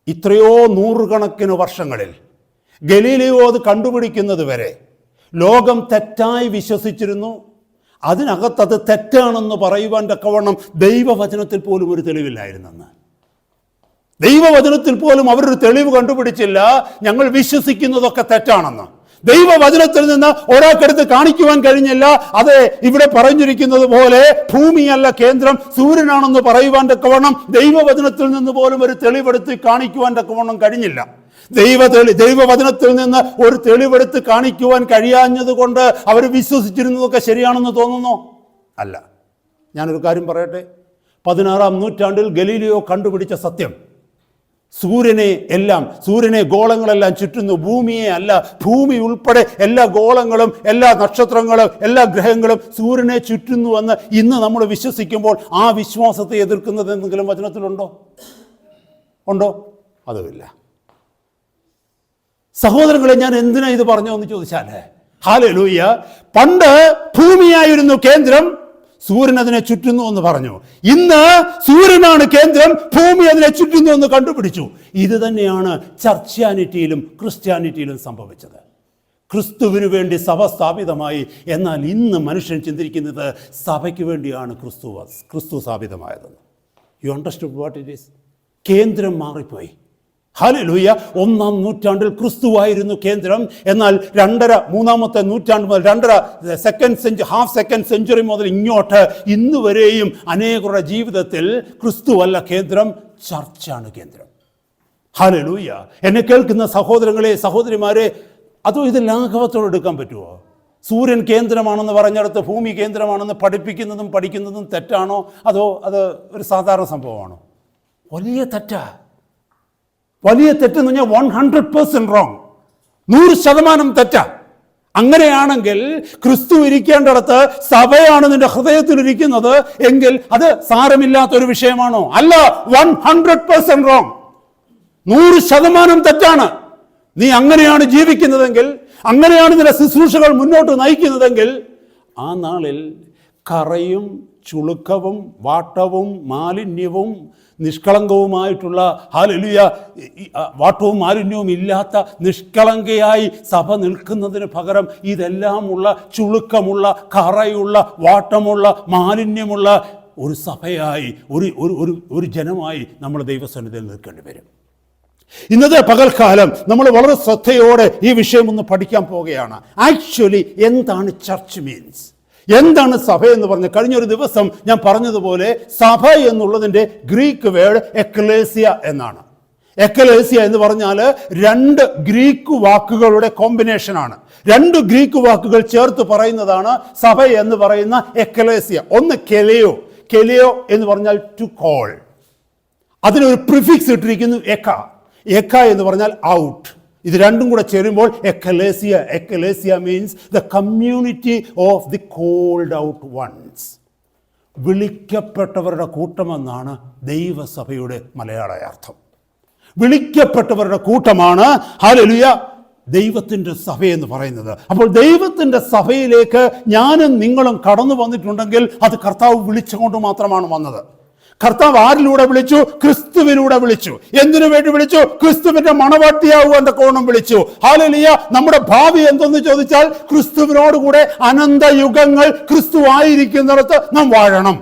ഇത്രയോ നൂറുകണക്കിന് വർഷങ്ങളിൽ ഗലീലിയോ അത് കണ്ടുപിടിക്കുന്നത് വരെ ലോകം തെറ്റായി വിശ്വസിച്ചിരുന്നു. അതിനകത്തത് തെറ്റാണെന്ന് പറയുവാൻ തക്കവണ്ണം ദൈവവചനത്തിൽ പോലും ഒരു തെളിവില്ലായിരുന്നെന്ന്. ദൈവവചനത്തിൽ പോലും അവരൊരു തെളിവ് കണ്ടുപിടിച്ചില്ല ഞങ്ങൾ വിശ്വസിക്കുന്നതൊക്കെ തെറ്റാണെന്ന്. ദൈവവചനത്തിൽ നിന്ന് ഒരാൾക്കെടുത്ത് കാണിക്കുവാൻ കഴിഞ്ഞില്ല. അത് ഇവിടെ പറഞ്ഞിരിക്കുന്നത് പോലെ ഭൂമിയല്ല കേന്ദ്രം, സൂര്യനാണെന്ന് പറയുവാൻ തക്കവണ്ണം ദൈവവചനത്തിൽ നിന്ന് പോലും ഒരു തെളിവെടുത്ത് കാണിക്കുവാൻ തക്കവണ്ണം കഴിഞ്ഞില്ല. ദൈവവചനത്തിൽ നിന്ന് ഒരു തെളിവെടുത്ത് കാണിക്കുവാൻ കഴിയാഞ്ഞത് കൊണ്ട് അവർ വിശ്വസിച്ചിരുന്നതൊക്കെ ശരിയാണെന്ന് തോന്നുന്നു? അല്ല. ഞാനൊരു കാര്യം പറയട്ടെ. 16-ാം നൂറ്റാണ്ടിൽ ഗലീലിയോ കണ്ടുപിടിച്ച സത്യം സൂര്യനെ ഗോളങ്ങളെല്ലാം ചുറ്റുന്നു, ഭൂമിയെ അല്ല. ഭൂമി ഉൾപ്പെടെ എല്ലാ ഗോളങ്ങളും എല്ലാ നക്ഷത്രങ്ങളും എല്ലാ ഗ്രഹങ്ങളും സൂര്യനെ ചുറ്റുന്നുവെന്ന് ഇന്ന് നമ്മൾ വിശ്വസിക്കുമ്പോൾ ആ വിശ്വാസത്തെ എതിർക്കുന്നത് എന്തെങ്കിലും വചനത്തിലുണ്ടോ? അതുമില്ല. സഹോദരങ്ങളെ, ഞാൻ എന്തിനാ ഇത് പറഞ്ഞു എന്ന് ചോദിച്ചാലേ, ഹല്ലേലൂയ, പണ്ട് ഭൂമിയായിരുന്നു കേന്ദ്രം, സൂര്യൻ അതിനെ ചുറ്റുന്നു എന്ന് പറഞ്ഞു. ഇന്ന് സൂര്യനാണ് കേന്ദ്രം, ഭൂമി അതിനെ ചുറ്റുന്നു എന്ന് കണ്ടുപിടിച്ചു. ഇത് തന്നെയാണ് ചർച്ച്യാനിറ്റിയിലും ക്രിസ്ത്യാനിറ്റിയിലും സംഭവിച്ചത്. ക്രിസ്തുവിന് വേണ്ടി സഭ സ്ഥാപിതമായി. എന്നാൽ ഇന്ന് മനുഷ്യൻ ചിന്തിക്കുന്നത് സഭയ്ക്ക് വേണ്ടിയാണ് ക്രിസ്തു സ്ഥാപിതമായതെന്ന്. You understood what it is? കേന്ദ്രം മാറിപ്പോയി. ഹല്ലേലൂയ. 1-ാം നൂറ്റാണ്ടിൽ ക്രിസ്തുവായിരുന്നു കേന്ദ്രം. എന്നാൽ മൂന്നാമത്തെ നൂറ്റാണ്ട് മുതൽ ഹാഫ് സെക്കൻഡ് സെഞ്ചുറി മുതൽ ഇങ്ങോട്ട് ഇന്ന് വരെയും അനേകരുടെ ജീവിതത്തിൽ ക്രിസ്തുവല്ല കേന്ദ്രം, ചർച്ചാണ് കേന്ദ്രം. ഹല്ലേലൂയ. എന്നെ കേൾക്കുന്ന സഹോദരങ്ങളെ, സഹോദരിമാരെ, അതോ ഇത് ലാഘവത്തോടെ എടുക്കാൻ പറ്റുമോ? സൂര്യൻ കേന്ദ്രമാണെന്ന് പറഞ്ഞിടത്ത് ഭൂമി കേന്ദ്രമാണെന്ന് പഠിക്കുന്നതും തെറ്റാണോ? അതോ അത് ഒരു സാധാരണ സംഭവമാണോ? വലിയ തെറ്റെന്ന് പറഞ്ഞാൽ 100% റോങ്, 100% തെറ്റാ. അങ്ങനെയാണെങ്കിൽ ക്രിസ്തു ഇരിക്കേണ്ടിടത്ത് സഭയാണ് നിന്റെ ഹൃദയത്തിലിരിക്കുന്നത് എങ്കിൽ അത് സാരമില്ലാത്തൊരു വിഷയമാണോ? അല്ല, 100% റോങ്, 100% തെറ്റാണ്. നീ അങ്ങനെയാണ് ജീവിക്കുന്നതെങ്കിൽ, അങ്ങനെയാണ് നിന്റെ ശുശ്രൂഷകൾ മുന്നോട്ട് നയിക്കുന്നതെങ്കിൽ, ആ നാളിൽ കറയും ചുളുക്കവും വാട്ടവും മാലിന്യവും നിഷ്കളങ്കവുമായിട്ടുള്ള, ഹല്ലേലൂയ, വാട്ടവും മാലിന്യവും ഇല്ലാത്ത നിഷ്കളങ്കയായി സഭ നിൽക്കുന്നതിന് പകരം ഇതെല്ലാമുള്ള ചുളുക്കമുള്ള കറയുള്ള വാട്ടമുള്ള മാലിന്യമുള്ള ഒരു സഭയായി ഒരു ജനമായി നമ്മൾ ദൈവസന്നിധിയിൽ നിൽക്കേണ്ടി വരും. ഇന്നത്തെ പകൽക്കാലം നമ്മൾ വളരെ ശ്രദ്ധയോടെ ഈ വിഷയം ഒന്ന് പഠിക്കാൻ പോവുകയാണ്. ആക്ച്വലി എന്താണ് ചർച്ച് മീൻസ്? എന്താണ് സഭ എന്ന് പറഞ്ഞ് കഴിഞ്ഞൊരു ദിവസം ഞാൻ പറഞ്ഞതുപോലെ സഭ എന്നുള്ളതിൻ്റെ ഗ്രീക്ക് വേർഡ് എക്ലേസിയ എന്നാണ്. എക്ലേസിയ എന്ന് പറഞ്ഞാൽ 2 ഗ്രീക്ക് വാക്കുകളുടെ കോമ്പിനേഷനാണ്. 2 ഗ്രീക്ക് വാക്കുകൾ ചേർത്ത് പറയുന്നതാണ് സഭ എന്ന് പറയുന്ന എക്ലേസിയ. ഒന്ന് കെലിയോ എന്ന് പറഞ്ഞാൽ ടു കോൾ. അതിനൊരു പ്രിഫിക്സ് ഇട്ടിരിക്കുന്നു എക്ക എന്ന് പറഞ്ഞാൽ ഔട്ട്. ഇത് രണ്ടും കൂടെ ചേരുമ്പോൾ ecclesia means the community of the called out ones. വിളിക്കപ്പെട്ടവരുടെ കൂട്ടമെന്നാണ് ദൈവസഭയുടെ മലയാളാർത്ഥം. വിളിക്കപ്പെട്ടവരുടെ കൂട്ടമാണ് ഹല്ലേലൂയ ദൈവത്തിൻ്റെ സഭയെന്ന് പറയുന്നത്. അപ്പോൾ ദൈവത്തിൻ്റെ സഭയിലേക്ക് ഞാനും നിങ്ങളും കടന്നു വന്നിട്ടുണ്ടെങ്കിൽ അത് കർത്താവ് വിളിച്ചുകൊണ്ട് മാത്രമാണ് വന്നത്. കർത്താവ് ആരിലൂടെ വിളിച്ചു? ക്രിസ്തുവിലൂടെ വിളിച്ചു. എന്തിനു വേണ്ടി വിളിച്ചു? ക്രിസ്തുവിന്റെ മണവാട്ടിയാവുക കോണം വിളിച്ചു. ഹല്ലേലൂയ. നമ്മുടെ ഭാവി എന്തെന്ന് ചോദിച്ചാൽ ക്രിസ്തുവിനോടുകൂടെ അനന്തയുഗങ്ങൾ ക്രിസ്തു ആയിരിക്കുന്നിടത്ത് നാം വാഴണം.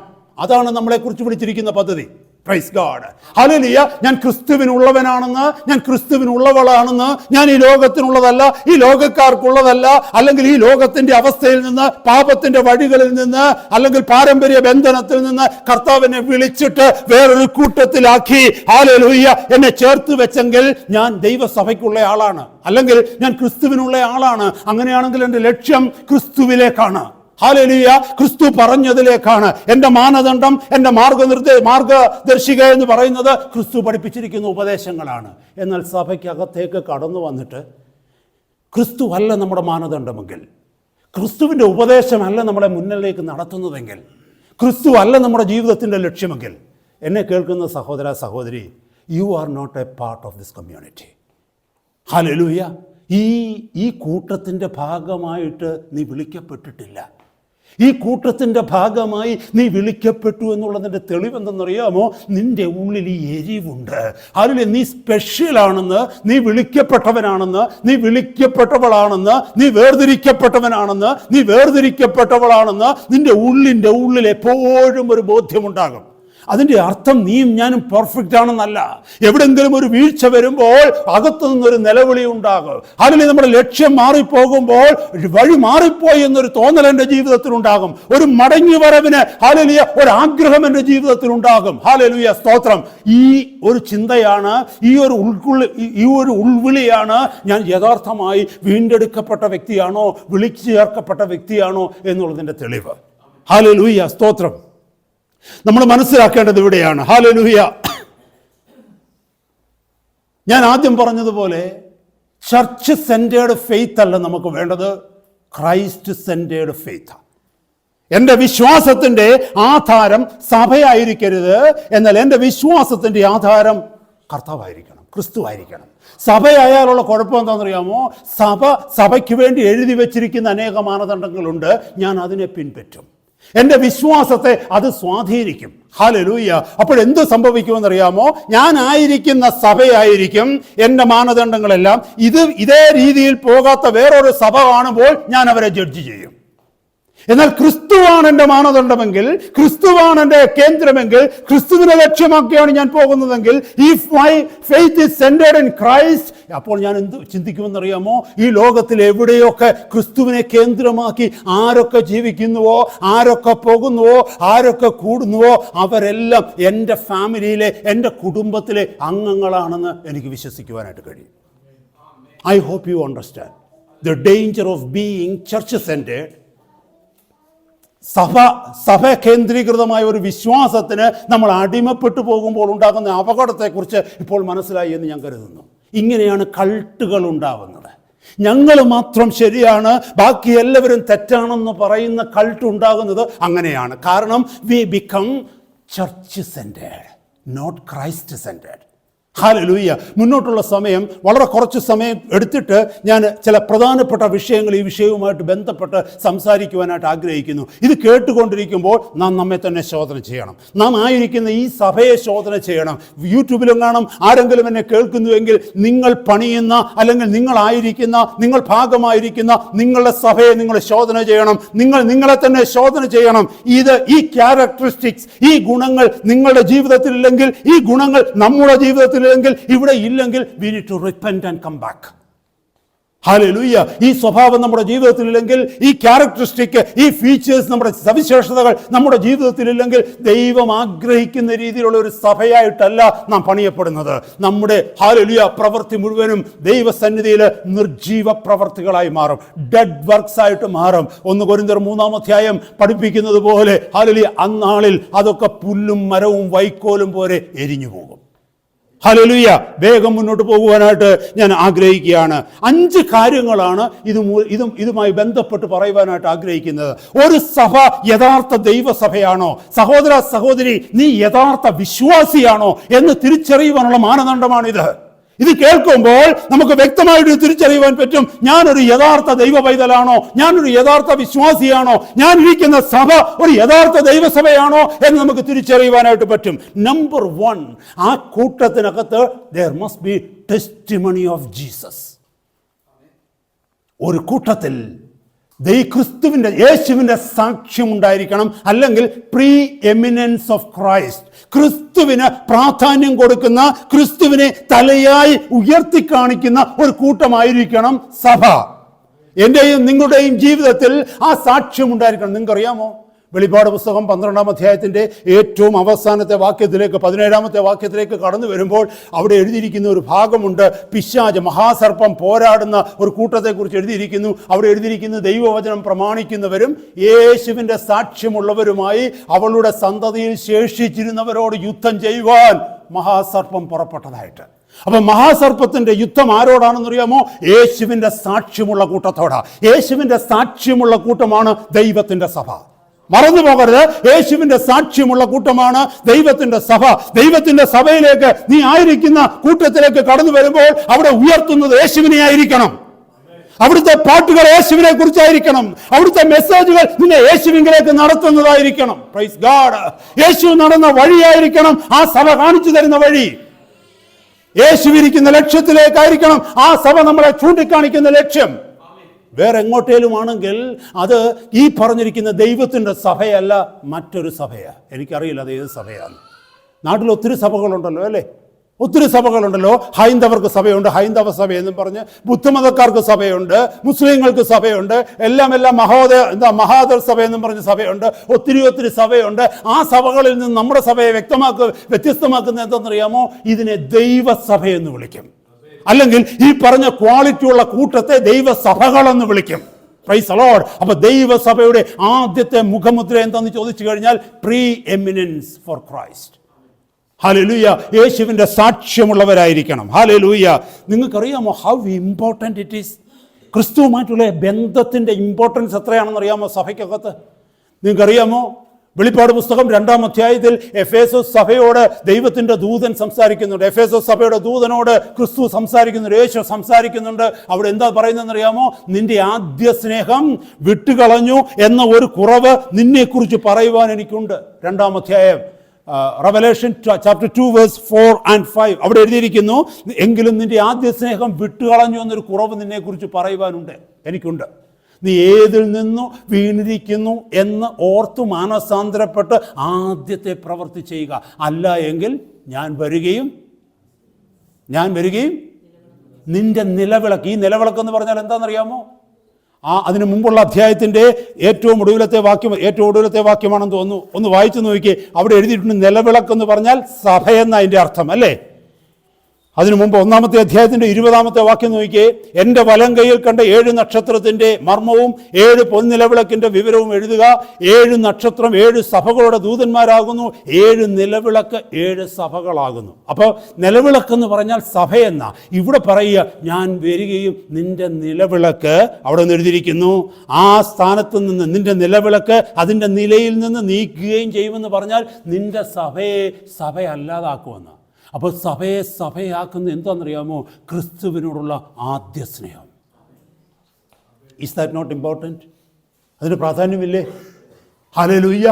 അതാണ് നമ്മളെ കുറിച്ച് വിളിച്ചിരിക്കുന്ന പദ്ധതി. Price God. ഹല്ലേലൂയ. ഞാൻ ക്രിസ്തുവിനുള്ളവനാണെന്ന്, ഞാൻ ക്രിസ്തുവിനുള്ളവളാണെന്ന്, ഞാൻ ഈ ലോകത്തിനുള്ളതല്ല, ഈ ലോകക്കാർക്കുള്ളതല്ല, അല്ലെങ്കിൽ ഈ ലോകത്തിന്റെ അവസ്ഥയിൽ നിന്ന്, പാപത്തിന്റെ വഴികളിൽ നിന്ന്, അല്ലെങ്കിൽ പാരമ്പര്യ ബന്ധനത്തിൽ നിന്ന് കർത്താവിനെ വിളിച്ചിട്ട് വേറൊരു കൂട്ടത്തിലാക്കി ഹല്ലേലൂയ എന്നെ ചേർത്ത് വെച്ചെങ്കിൽ ഞാൻ ദൈവസഭയ്ക്കുള്ള ആളാണ്, അല്ലെങ്കിൽ ഞാൻ ക്രിസ്തുവിനുള്ള ആളാണ്. അങ്ങനെയാണെങ്കിൽ എൻ്റെ ലക്ഷ്യം ക്രിസ്തുവിലേക്കാണ്. ഹല്ലേലൂയ. ക്രിസ്തു പറഞ്ഞതിലേക്കാണ്. എൻ്റെ മാനദണ്ഡം, എൻ്റെ മാർഗദർശിക എന്ന് പറയുന്നത് ക്രിസ്തു പഠിപ്പിച്ചിരിക്കുന്ന ഉപദേശങ്ങളാണ്. എന്നാൽ സഭയ്ക്കകത്തേക്ക് കടന്നു വന്നിട്ട് ക്രിസ്തു അല്ല നമ്മുടെ മാനദണ്ഡമെങ്കിൽ, ക്രിസ്തുവിൻ്റെ ഉപദേശമല്ല നമ്മളെ മുന്നിലേക്ക് നടത്തുന്നതെങ്കിൽ, ക്രിസ്തു അല്ല നമ്മുടെ ജീവിതത്തിൻ്റെ ലക്ഷ്യമെങ്കിൽ, എന്നെ കേൾക്കുന്ന സഹോദര സഹോദരി, you are not a part of this community. Hallelujah. ഈ കൂട്ടത്തിൻ്റെ ഭാഗമായിട്ട് നീ വിളിക്കപ്പെട്ടിട്ടില്ല. ഈ കൂട്ടത്തിൻ്റെ ഭാഗമായി നീ വിളിക്കപ്പെട്ടു എന്നുള്ളതിൻ്റെ തെളിവെന്തെന്നറിയാമോ? നിന്റെ ഉള്ളിൽ ഈ എരിവുണ്ട്. അതിൽ നീ സ്പെഷ്യലാണെന്ന്, നീ വിളിക്കപ്പെട്ടവനാണെന്ന്, നീ വിളിക്കപ്പെട്ടവളാണെന്ന്, നീ വേർതിരിക്കപ്പെട്ടവനാണെന്ന്, നീ വേർതിരിക്കപ്പെട്ടവളാണെന്ന് നിന്റെ ഉള്ളിൽ എപ്പോഴും ഒരു ബോധ്യമുണ്ടാകും. അതിൻ്റെ അർത്ഥം നീയും ഞാനും പെർഫെക്റ്റ് ആണെന്നല്ല. എവിടെങ്കിലും ഒരു വീഴ്ച വരുമ്പോൾ അകത്തു നിന്നൊരു നിലവിളി ഉണ്ടാകും. അല്ലെങ്കിൽ നമ്മുടെ ലക്ഷ്യം മാറിപ്പോകുമ്പോൾ വഴി മാറിപ്പോയി എന്നൊരു തോന്നൽ എൻ്റെ ജീവിതത്തിൽ ഉണ്ടാകും. ഒരു മടങ്ങി വരവിന് ഹല്ലേലൂയ ഒരാഗ്രഹം എൻ്റെ ജീവിതത്തിൽ ഉണ്ടാകും. ഹല്ലേലൂയ സ്തോത്രം. ഈ ഒരു ചിന്തയാണ്, ഈ ഒരു ഉൾവിളിയാണ് ഞാൻ യഥാർത്ഥമായി വീണ്ടെടുക്കപ്പെട്ട വ്യക്തിയാണോ, വിളിച്ചു ചേർക്കപ്പെട്ട വ്യക്തിയാണോ എന്നുള്ളതിൻ്റെ തെളിവ്. ഹല്ലേലൂയ സ്തോത്രം. നമ്മൾ മനസ്സിലാക്കേണ്ടത് ഇവിടെയാണ്. ഹല്ലേലൂയ. ഞാൻ ആദ്യം പറഞ്ഞതുപോലെ ചർച്ച് സെന്റേർഡ് ഫെയ്ത്ത് അല്ല നമുക്ക് വേണ്ടത്, ക്രൈസ്റ്റ് സെന്റേർഡ് ഫെയ്ത്ത്. എൻ്റെ വിശ്വാസത്തിൻ്റെ ആധാരം സഭയായിരിക്കരുത്, എന്നാൽ എൻ്റെ വിശ്വാസത്തിൻ്റെ ആധാരം കർത്താവായിരിക്കണം, ക്രിസ്തു ആയിരിക്കണം. സഭയായാലുള്ള കുഴപ്പം എന്താണെന്നറിയാമോ? സഭയ്ക്ക് വേണ്ടി എഴുതി വെച്ചിരിക്കുന്ന അനേക മാനദണ്ഡങ്ങളുണ്ട്. ഞാൻ അതിനെ പിൻപറ്റും. എൻ്റെ വിശ്വാസത്തെ അത് സ്വാധീനിക്കും. ഹല്ലേലൂയ. അപ്പോൾ എന്ത് സംഭവിക്കുമെന്നറിയാമോ? ഞാനായിരിക്കുന്ന സഭയായിരിക്കും എൻ്റെ മാനദണ്ഡങ്ങളെല്ലാം. ഇതേ രീതിയിൽ പോകാത്ത വേറൊരു സഭ കാണുമ്പോൾ ഞാൻ അവരെ ജഡ്ജ് ചെയ്യും. എന്നാൽ ക്രിസ്തുവാണ് എൻ്റെ മാനദണ്ഡമെങ്കിൽ, ക്രിസ്തുവാണ് എൻ്റെ കേന്ദ്രമെങ്കിൽ, ക്രിസ്തുവിനെ ലക്ഷ്യമാക്കിയാണ് ഞാൻ പോകുന്നതെങ്കിൽ, if my faith is centred in Christ, അപ്പോൾ ഞാൻ എന്ത് ചിന്തിക്കുമെന്നറിയാമോ? ഈ ലോകത്തിൽ എവിടെയൊക്കെ ക്രിസ്തുവിനെ കേന്ദ്രമാക്കി ആരൊക്കെ ജീവിക്കുന്നുവോ, ആരൊക്കെ പോകുന്നുവോ, ആരൊക്കെ കൂടുന്നുവോ, അവരെല്ലാം എൻ്റെ ഫാമിലിയിലെ, എൻ്റെ കുടുംബത്തിലെ അംഗങ്ങളാണെന്ന് എനിക്ക് വിശ്വസിക്കുവാനായിട്ട് കഴിയും. I hope you understand the danger of being church centred. സഭ കേന്ദ്രീകൃതമായ ഒരു വിശ്വാസത്തിന് നമ്മൾ അടിമപ്പെട്ടു പോകുമ്പോൾ ഉണ്ടാകുന്ന അപകടത്തെക്കുറിച്ച് ഇപ്പോൾ മനസ്സിലായി എന്ന് ഞാൻ കരുതുന്നു. ഇങ്ങനെയാണ് കൾട്ടുകൾ ഉണ്ടാവുന്നത്. ഞങ്ങൾ മാത്രം ശരിയാണ്, ബാക്കി എല്ലാവരും തെറ്റാണെന്ന് പറയുന്ന കൾട്ട് ഉണ്ടാകുന്നത് അങ്ങനെയാണ്. കാരണം we become church centred, not Christ centred. Hallelujah. മുന്നോട്ടുള്ള സമയം വളരെ കുറച്ച് സമയം എടുത്തിട്ട് ഞാൻ ചില പ്രധാനപ്പെട്ട വിഷയങ്ങൾ ഈ വിഷയവുമായിട്ട് ബന്ധപ്പെട്ട് സംസാരിക്കുവാനായിട്ട് ആഗ്രഹിക്കുന്നു. ഇത് കേട്ടുകൊണ്ടിരിക്കുമ്പോൾ നാം നമ്മെ തന്നെ ശോധന ചെയ്യണം. നാം ആയിരിക്കുന്ന ഈ സഭയെ ശോധന ചെയ്യണം. യൂട്യൂബിലും കാണും, ആരെങ്കിലും എന്നെ കേൾക്കുന്നുവെങ്കിൽ നിങ്ങൾ പണിയുന്ന, അല്ലെങ്കിൽ നിങ്ങളായിരിക്കുന്ന, നിങ്ങൾ ഭാഗമായിരിക്കുന്ന നിങ്ങളുടെ സഭയെ നിങ്ങൾ ശോധന ചെയ്യണം. നിങ്ങളെ തന്നെ ശോധന ചെയ്യണം. ഈ ക്യാരക്ടറിസ്റ്റിക്സ്, ഈ ഗുണങ്ങൾ നിങ്ങളുടെ ജീവിതത്തിലില്ലെങ്കിൽ, ഈ ഗുണങ്ങൾ നമ്മുടെ ജീവിതത്തിൽ ഇവിടെ ഇല്ലെങ്കിൽ, we need to repent and come back. Hallelujah. ഈ സ്വഭാവം നമ്മുടെ ജീവിതത്തിലില്ലെങ്കിൽ, ഈ ക്യാരക്ടറിസ്റ്റിക്, ഈ ഫീച്ചേഴ്സ്, നമ്മുടെ സവിശേഷതകൾ നമ്മുടെ ജീവിതത്തിലില്ലെങ്കിൽ, ദൈവം ആഗ്രഹിക്കുന്ന രീതിയിലുള്ള ഒരു സഭയായിട്ടല്ല നാം പണിയപ്പെടുന്നത്. നമ്മുടെ ഹല്ലേലൂയ പ്രവൃത്തി മുഴുവനും ദൈവസന്നിധിയിൽ നിർജീവ പ്രവർത്തികളായി മാറും, ഡെഡ് വർക്ക്സ് ആയിട്ട് മാറും. 1 കൊരിന്ത്യർ 3-ാം അധ്യായം പഠിപ്പിക്കുന്നത് പോലെ ഹല്ലേലൂയ അന്നാളിൽ അതൊക്കെ പുല്ലും മരവും വൈക്കോലും പോലെ എരിഞ്ഞു പോകും. ഹല്ലേലൂയ. വേഗം മുന്നോട്ട് പോകുവാനായിട്ട് ഞാൻ ആഗ്രഹിക്കുകയാണ്. 5 കാര്യങ്ങളാണ് ഇതുമായി ബന്ധപ്പെട്ട് പറയുവാനായിട്ട് ആഗ്രഹിക്കുന്നത്. ഒരു സഭ യഥാർത്ഥ ദൈവസഭയാണോ, സഹോദര സഹോദരി നീ യഥാർത്ഥ വിശ്വാസിയാണോ എന്ന് തിരിച്ചറിയുവാനുള്ള മാനദണ്ഡമാണിത്. ഇത് കേൾക്കുമ്പോൾ നമുക്ക് വ്യക്തമായിട്ട് തിരിച്ചറിയുവാൻ പറ്റും, ഞാനൊരു യഥാർത്ഥ ദൈവ പൈതലാണോ, ഞാനൊരു യഥാർത്ഥ വിശ്വാസിയാണോ, ഞാൻ ഇരിക്കുന്ന സഭ ഒരു യഥാർത്ഥ ദൈവസഭയാണോ എന്ന് നമുക്ക് തിരിച്ചറിയുവാനായിട്ട് പറ്റും. നമ്പർ 1, ആ കൂട്ടത്തിനകത്ത് there must be testimony of Jesus. ഒരു കൂട്ടത്തിൽ ക്രിസ്തുവിന്റെ യേശുവിന്റെ സാക്ഷ്യം ഉണ്ടായിരിക്കണം, അല്ലെങ്കിൽ പ്രീ എമിനൻസ് ഓഫ് ക്രൈസ്റ്റ്, ക്രിസ്തുവിന് പ്രാധാന്യം കൊടുക്കുന്ന, ക്രിസ്തുവിനെ തലയായി ഉയർത്തി കാണിക്കുന്ന ഒരു കൂട്ടമായിരിക്കണം സഭ. എന്റെയും നിങ്ങളുടെയും ജീവിതത്തിൽ ആ സാക്ഷ്യം ഉണ്ടായിരിക്കണം. നിങ്ങൾക്കറിയാമോ, വെളിപ്പാട് പുസ്തകം 12-ാം അധ്യായത്തിൻ്റെ ഏറ്റവും അവസാനത്തെ വാക്യത്തിലേക്ക് 17-ാമത്തെ വാക്യത്തിലേക്ക് കടന്നു വരുമ്പോൾ അവിടെ എഴുതിയിരിക്കുന്ന ഒരു ഭാഗമുണ്ട്. പിശാച് മഹാസർപ്പം പോരാടുന്ന ഒരു കൂട്ടത്തെക്കുറിച്ച് എഴുതിയിരിക്കുന്നു. അവിടെ എഴുതിയിരിക്കുന്ന ദൈവവചനം പ്രമാണിക്കുന്നവരും യേശുവിൻ്റെ സാക്ഷ്യമുള്ളവരുമായി അവളുടെ സന്തതിയിൽ ശേഷിച്ചിരുന്നവരോട് യുദ്ധം ചെയ്യുവാൻ മഹാസർപ്പം പുറപ്പെട്ടതായിട്ട്. അപ്പൊ മഹാസർപ്പത്തിന്റെ യുദ്ധം ആരോടാണെന്നറിയാമോ? യേശുവിൻ്റെ സാക്ഷ്യമുള്ള കൂട്ടത്തോടാ. യേശുവിൻ്റെ സാക്ഷ്യമുള്ള കൂട്ടമാണ് ദൈവത്തിൻ്റെ സഭ. മറന്നു പോകരുത്, യേശുവിന്റെ സാക്ഷ്യമുള്ള കൂട്ടമാണ് ദൈവത്തിന്റെ സഭ. ദൈവത്തിന്റെ സഭയിലേക്ക് നീ ആയിരിക്കുന്ന കൂട്ടത്തിലേക്ക് കടന്നു വരുമ്പോൾ അവിടെ ഉയർത്തുന്നത് യേശുവിനെ ആയിരിക്കണം. അവിടുത്തെ പാട്ടുകൾ യേശുവിനെ കുറിച്ചായിരിക്കണം. അവിടുത്തെ മെസ്സേജുകൾ നിന്നെ യേശുവിലേക്ക് നടത്തുന്നതായിരിക്കണം. Praise God. യേശു നടന്ന വഴിയായിരിക്കണം ആ സഭ കാണിച്ചു തരുന്ന വഴി. യേശുവിരിക്കുന്ന ലക്ഷ്യത്തിലേക്കായിരിക്കണം ആ സഭ നമ്മളെ ചൂണ്ടിക്കാണിക്കുന്ന ലക്ഷ്യം. വേറെ എങ്ങോട്ടേലുമാണെങ്കിൽ അത് ഈ പറഞ്ഞിരിക്കുന്ന ദൈവത്തിൻ്റെ സഭയല്ല, മറ്റൊരു സഭയാണ്. എനിക്കറിയില്ല അത് ഏത് സഭയാണ്. നാട്ടിൽ ഒത്തിരി സഭകളുണ്ടല്ലോ, അല്ലേ? ഒത്തിരി സഭകളുണ്ടല്ലോ. ഹൈന്ദവർക്ക് സഭയുണ്ട്, ഹൈന്ദവ സഭയെന്നും പറഞ്ഞ്, ബുദ്ധമതക്കാർക്ക് സഭയുണ്ട്, മുസ്ലിങ്ങൾക്ക് സഭയുണ്ട്, എല്ലാം മഹാദർ സഭയെന്നും പറഞ്ഞ് സഭയുണ്ട്. ഒത്തിരി സഭയുണ്ട്. ആ സഭകളിൽ നിന്ന് നമ്മുടെ സഭയെ വ്യത്യസ്തമാക്കുന്ന എന്തെന്നറിയാമോ? ഇതിനെ ദൈവസഭയെന്ന് വിളിക്കും, അല്ലെങ്കിൽ ഈ പറഞ്ഞ ക്വാളിറ്റിയുള്ള കൂട്ടത്തെ ദൈവസഭകളെന്ന് വിളിക്കും. Praise the Lord. അപ്പൊ ദൈവസഭയുടെ ആദ്യത്തെ മുഖമുദ്ര എന്താണെന്ന് ചോദിച്ചു കഴിഞ്ഞാൽ pre eminence for Christ. Hallelujah. യേശുവിന്റെ സാക്ഷ്യമുള്ളവരായിരിക്കണം. ഹല്ലേലൂയ. നിങ്ങൾക്കറിയാമോ ഹൗ ഇമ്പോർട്ടൻ്റ് ഇറ്റ് ഈസ്? ക്രിസ്തുവുമായിട്ടുള്ള ബന്ധത്തിന്റെ ഇമ്പോർട്ടൻസ് എത്രയാണെന്ന് അറിയാമോ സഭയ്ക്കകത്ത്? നിങ്ങൾക്കറിയാമോ? വെളിപ്പാട് പുസ്തകം 2-ാം അധ്യായത്തിൽ എഫേസോസ് സഭയോട് ദൈവത്തിന്റെ ദൂതൻ സംസാരിക്കുന്നുണ്ട്. എഫേസോസ് സഭയുടെ ദൂതനോട് ക്രിസ്തു സംസാരിക്കുന്നുണ്ട്, യേശു സംസാരിക്കുന്നുണ്ട്. അവിടെ എന്താ പറയുന്നതെന്ന് അറിയാമോ? നിന്റെ ആദ്യ സ്നേഹം വിട്ടുകളഞ്ഞു എന്ന ഒരു കുറവ് നിന്നെക്കുറിച്ച് പറയുവാൻ എനിക്കുണ്ട്. 2-ാം അധ്യായം റെവലേഷൻ ചാപ്റ്റർ 2 വേഴ്സ് 4 and 5 അവിടെ എഴുതിയിരിക്കുന്നു, എങ്കിലും നിന്റെ ആദ്യ സ്നേഹം വിട്ടുകളഞ്ഞു എന്നൊരു കുറവ് നിന്നെക്കുറിച്ച് പറയുവാനുണ്ട്, എനിക്കുണ്ട്. നീ ഏതിൽ നിന്നു വീണിരിക്കുന്നു എന്ന് ഓർത്തു മാനസാന്തരപ്പെട്ട് ആദ്യത്തെ പ്രവൃത്തി ചെയ്യുക. അല്ല എങ്കിൽ ഞാൻ വരികയും നിന്റെ നിലവിളക്ക്. ഈ നിലവിളക്കെന്ന് പറഞ്ഞാൽ എന്താണെന്നറിയാമോ? അതിന് മുമ്പുള്ള അധ്യായത്തിൻ്റെ ഏറ്റവും ഒടുവിലത്തെ വാക്യമാണെന്ന് തോന്നുന്നു. ഒന്ന് വായിച്ചു നോക്കിയേ. അവിടെ എഴുതിയിട്ടുണ്ട് നിലവിളക്കെന്ന് പറഞ്ഞാൽ സഭയെന്ന അതിൻ്റെ അർത്ഥം, അല്ലേ? അതിനു മുമ്പ് 1-ാമത്തെ അധ്യായത്തിൻ്റെ 20-ാമത്തെ വാക്യം നോക്കിയേ. എൻ്റെ വലം കൈയിൽ കണ്ട 7 നക്ഷത്രത്തിൻ്റെ മർമ്മവും 7 പൊൻനിലവിളക്കിൻ്റെ വിവരവും എഴുതുക. 7 നക്ഷത്രം 7 സഭകളുടെ ദൂതന്മാരാകുന്നു, 7 നിലവിളക്ക് 7 സഭകളാകുന്നു. അപ്പോൾ നിലവിളക്കെന്ന് പറഞ്ഞാൽ സഭയെന്ന. ഇവിടെ പറയുക, ഞാൻ വരികയും നിന്റെ നിലവിളക്ക് അവിടെ നിന്ന് എഴുതിയിരിക്കുന്നു, ആ സ്ഥാനത്ത് നിന്ന് നിന്റെ നിലവിളക്ക് അതിൻ്റെ നിലയിൽ നിന്ന് നീക്കുകയും ചെയ്യുമെന്ന് പറഞ്ഞാൽ നിന്റെ സഭയല്ലാതാക്കുമെന്ന്. അപ്പോൾ സഭയാക്കുന്ന എന്താണെന്നറിയാമോ? ക്രിസ്തുവിനോടുള്ള ആദ്യ സ്നേഹം. Is that not important? അതിന് പ്രാധാന്യമില്ലേ? ഹല്ലേലൂയ.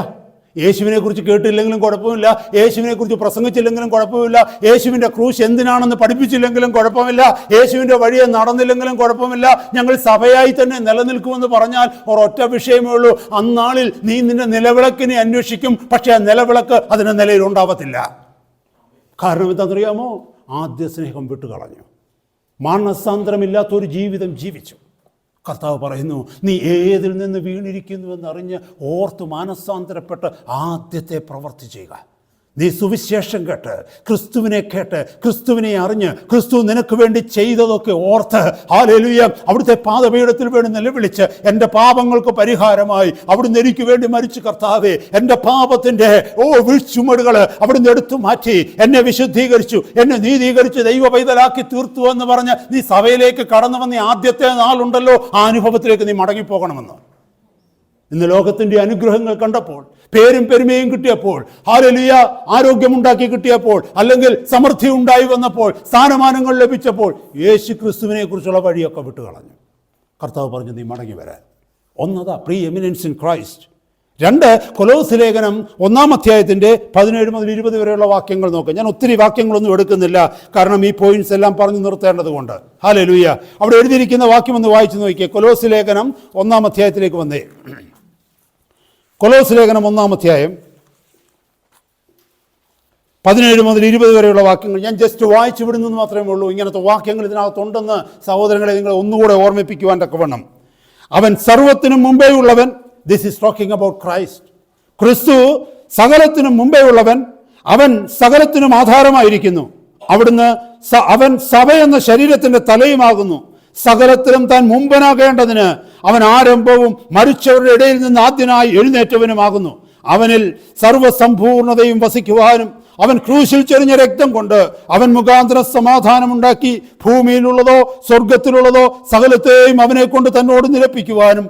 യേശുവിനെ കുറിച്ച് കേട്ടില്ലെങ്കിലും കുഴപ്പമില്ല, യേശുവിനെ കുറിച്ച് പ്രസംഗിച്ചില്ലെങ്കിലും കുഴപ്പമില്ല, യേശുവിൻ്റെ ക്രൂശ് എന്തിനാണെന്ന് പഠിപ്പിച്ചില്ലെങ്കിലും കുഴപ്പമില്ല, യേശുവിൻ്റെ വഴിയെ നടന്നില്ലെങ്കിലും കുഴപ്പമില്ല, ഞങ്ങൾ സഭയായി തന്നെ നിലനിൽക്കുമെന്ന് പറഞ്ഞാൽ ഒരൊറ്റ വിഷയമേ ഉള്ളൂ. അന്നാളിൽ നീ നിന്റെ നിലവിളക്കിനെ അന്വേഷിക്കും, പക്ഷേ ആ നിലവിളക്ക് അതിൻ്റെ നിലയിൽ ഉണ്ടാവത്തില്ല. കാരണം എന്താണെന്നറിയാമോ? ആദ്യ സ്നേഹം വിട്ടുകളഞ്ഞു, മാനസാന്തരമില്ലാത്തൊരു ജീവിതം ജീവിച്ചു. കർത്താവ് പറയുന്നു, നീ ഏതിൽ നിന്ന് വീണിരിക്കുന്നുവെന്നറിഞ്ഞ് ഓർത്ത് മാനസാന്തരപ്പെട്ട് ആദ്യത്തെ പ്രവൃത്തി ചെയ്യുക. നീ സുവിശേഷം കേട്ട്, ക്രിസ്തുവിനെ കേട്ട്, ക്രിസ്തുവിനെ അറിഞ്ഞ്, ക്രിസ്തു നിനക്ക് വേണ്ടി ചെയ്തതൊക്കെ ഓർത്ത്, ഹല്ലേലൂയ, അവിടുത്തെ പാദപീഠത്തിൽ വേണ്ടി നിലവിളിച്ച്, എൻ്റെ പാപങ്ങൾക്ക് പരിഹാരമായി അവിടുന്ന് എനിക്ക് വേണ്ടി മരിച്ചു കർത്താവേ, എൻ്റെ പാപത്തിൻ്റെ വീഴ്ചുമടുകൾ അവിടുന്ന് എടുത്തു മാറ്റി എന്നെ വിശുദ്ധീകരിച്ചു, എന്നെ നീതീകരിച്ച് ദൈവ പൈതലാക്കി തീർത്തു എന്ന് പറഞ്ഞ് നീ സഭയിലേക്ക് കടന്നു വന്ന ആദ്യത്തെ നാളുണ്ടല്ലോ, ആ അനുഭവത്തിലേക്ക് നീ മടങ്ങിപ്പോകണമെന്ന്. ഇന്ന് ലോകത്തിൻ്റെ അനുഗ്രഹങ്ങൾ കണ്ടപ്പോൾ, പേരും പെരുമയും കിട്ടിയപ്പോൾ, ഹല്ലേലൂയ, ആരോഗ്യമുണ്ടാക്കി കിട്ടിയപ്പോൾ, അല്ലെങ്കിൽ സമൃദ്ധി ഉണ്ടായി വന്നപ്പോൾ, സ്ഥാനമാനങ്ങൾ ലഭിച്ചപ്പോൾ, യേശു ക്രിസ്തുവിനെ കുറിച്ചുള്ള വഴിയൊക്കെ വിട്ടുകളഞ്ഞു. കർത്താവ് പറഞ്ഞു നീ മടങ്ങി വരാൻ. ഒന്നതാ പ്രീ എമിനൻസ് ഇൻ ക്രൈസ്റ്റ്. 2 കൊലോസ് ലേഖനം 1-ാം അധ്യായത്തിൻ്റെ 17 മുതൽ 20 വരെയുള്ള വാക്യങ്ങൾ നോക്കുക. ഞാൻ ഒത്തിരി വാക്യങ്ങളൊന്നും എടുക്കുന്നില്ല, കാരണം ഈ പോയിന്റ്സ് എല്ലാം പറഞ്ഞു നിർത്തേണ്ടത് കൊണ്ട്. ഹല്ലേലൂയ. അവിടെ എഴുതിയിരിക്കുന്ന വാക്യം ഒന്ന് വായിച്ചു നോക്കിയേ. കൊലോസ് ലേഖനം 1-ാം അധ്യായത്തിലേക്ക് വന്നേ. കൊലോസ് ലേഖനം 1-ാം അധ്യായം 17 മുതൽ 20 വരെയുള്ള വാക്യങ്ങൾ ഞാൻ ജസ്റ്റ് വായിച്ചു വിടുന്നത് മാത്രമേ ഉള്ളൂ. ഇങ്ങനത്തെ വാക്യങ്ങൾ ഇതിനകത്തുണ്ടെന്ന് സഹോദരങ്ങളെ നിങ്ങളെ ഒന്നുകൂടെ ഓർമ്മിപ്പിക്കുവാൻ തക്കവണ്ണം. അവൻ സർവ്വത്തിനും മുമ്പേ ഉള്ളവൻ. This is talking about Christ. ക്രിസ്തു സകലത്തിനും മുമ്പേ ഉള്ളവൻ, അവൻ സകലത്തിനും ആധാരമായിരിക്കുന്നു. അവിടുന്ന് അവൻ സഭ എന്ന ശരീരത്തിൻ്റെ തലയുമാകുന്നു. സകലത്തിലും താൻ മുമ്പനാകേണ്ടതിന് അവൻ ആരംഭവും മരിച്ചവരുടെ ഇടയിൽ നിന്ന് ആദ്യനായി എഴുന്നേറ്റവനുമാകുന്നു. അവനിൽ സർവ്വസമ്പൂർണതയും വസിക്കുവാനും അവൻ ക്രൂശിൽ ചൊരിഞ്ഞ രക്തം കൊണ്ട് അവൻ മുഖാന്തരം സമാധാനമുണ്ടാക്കി ഭൂമിയിലുള്ളതോ സ്വർഗത്തിലുള്ളതോ സകലത്തെയും അവനെ കൊണ്ട് തന്നോട് നിരപ്പിക്കുവാനും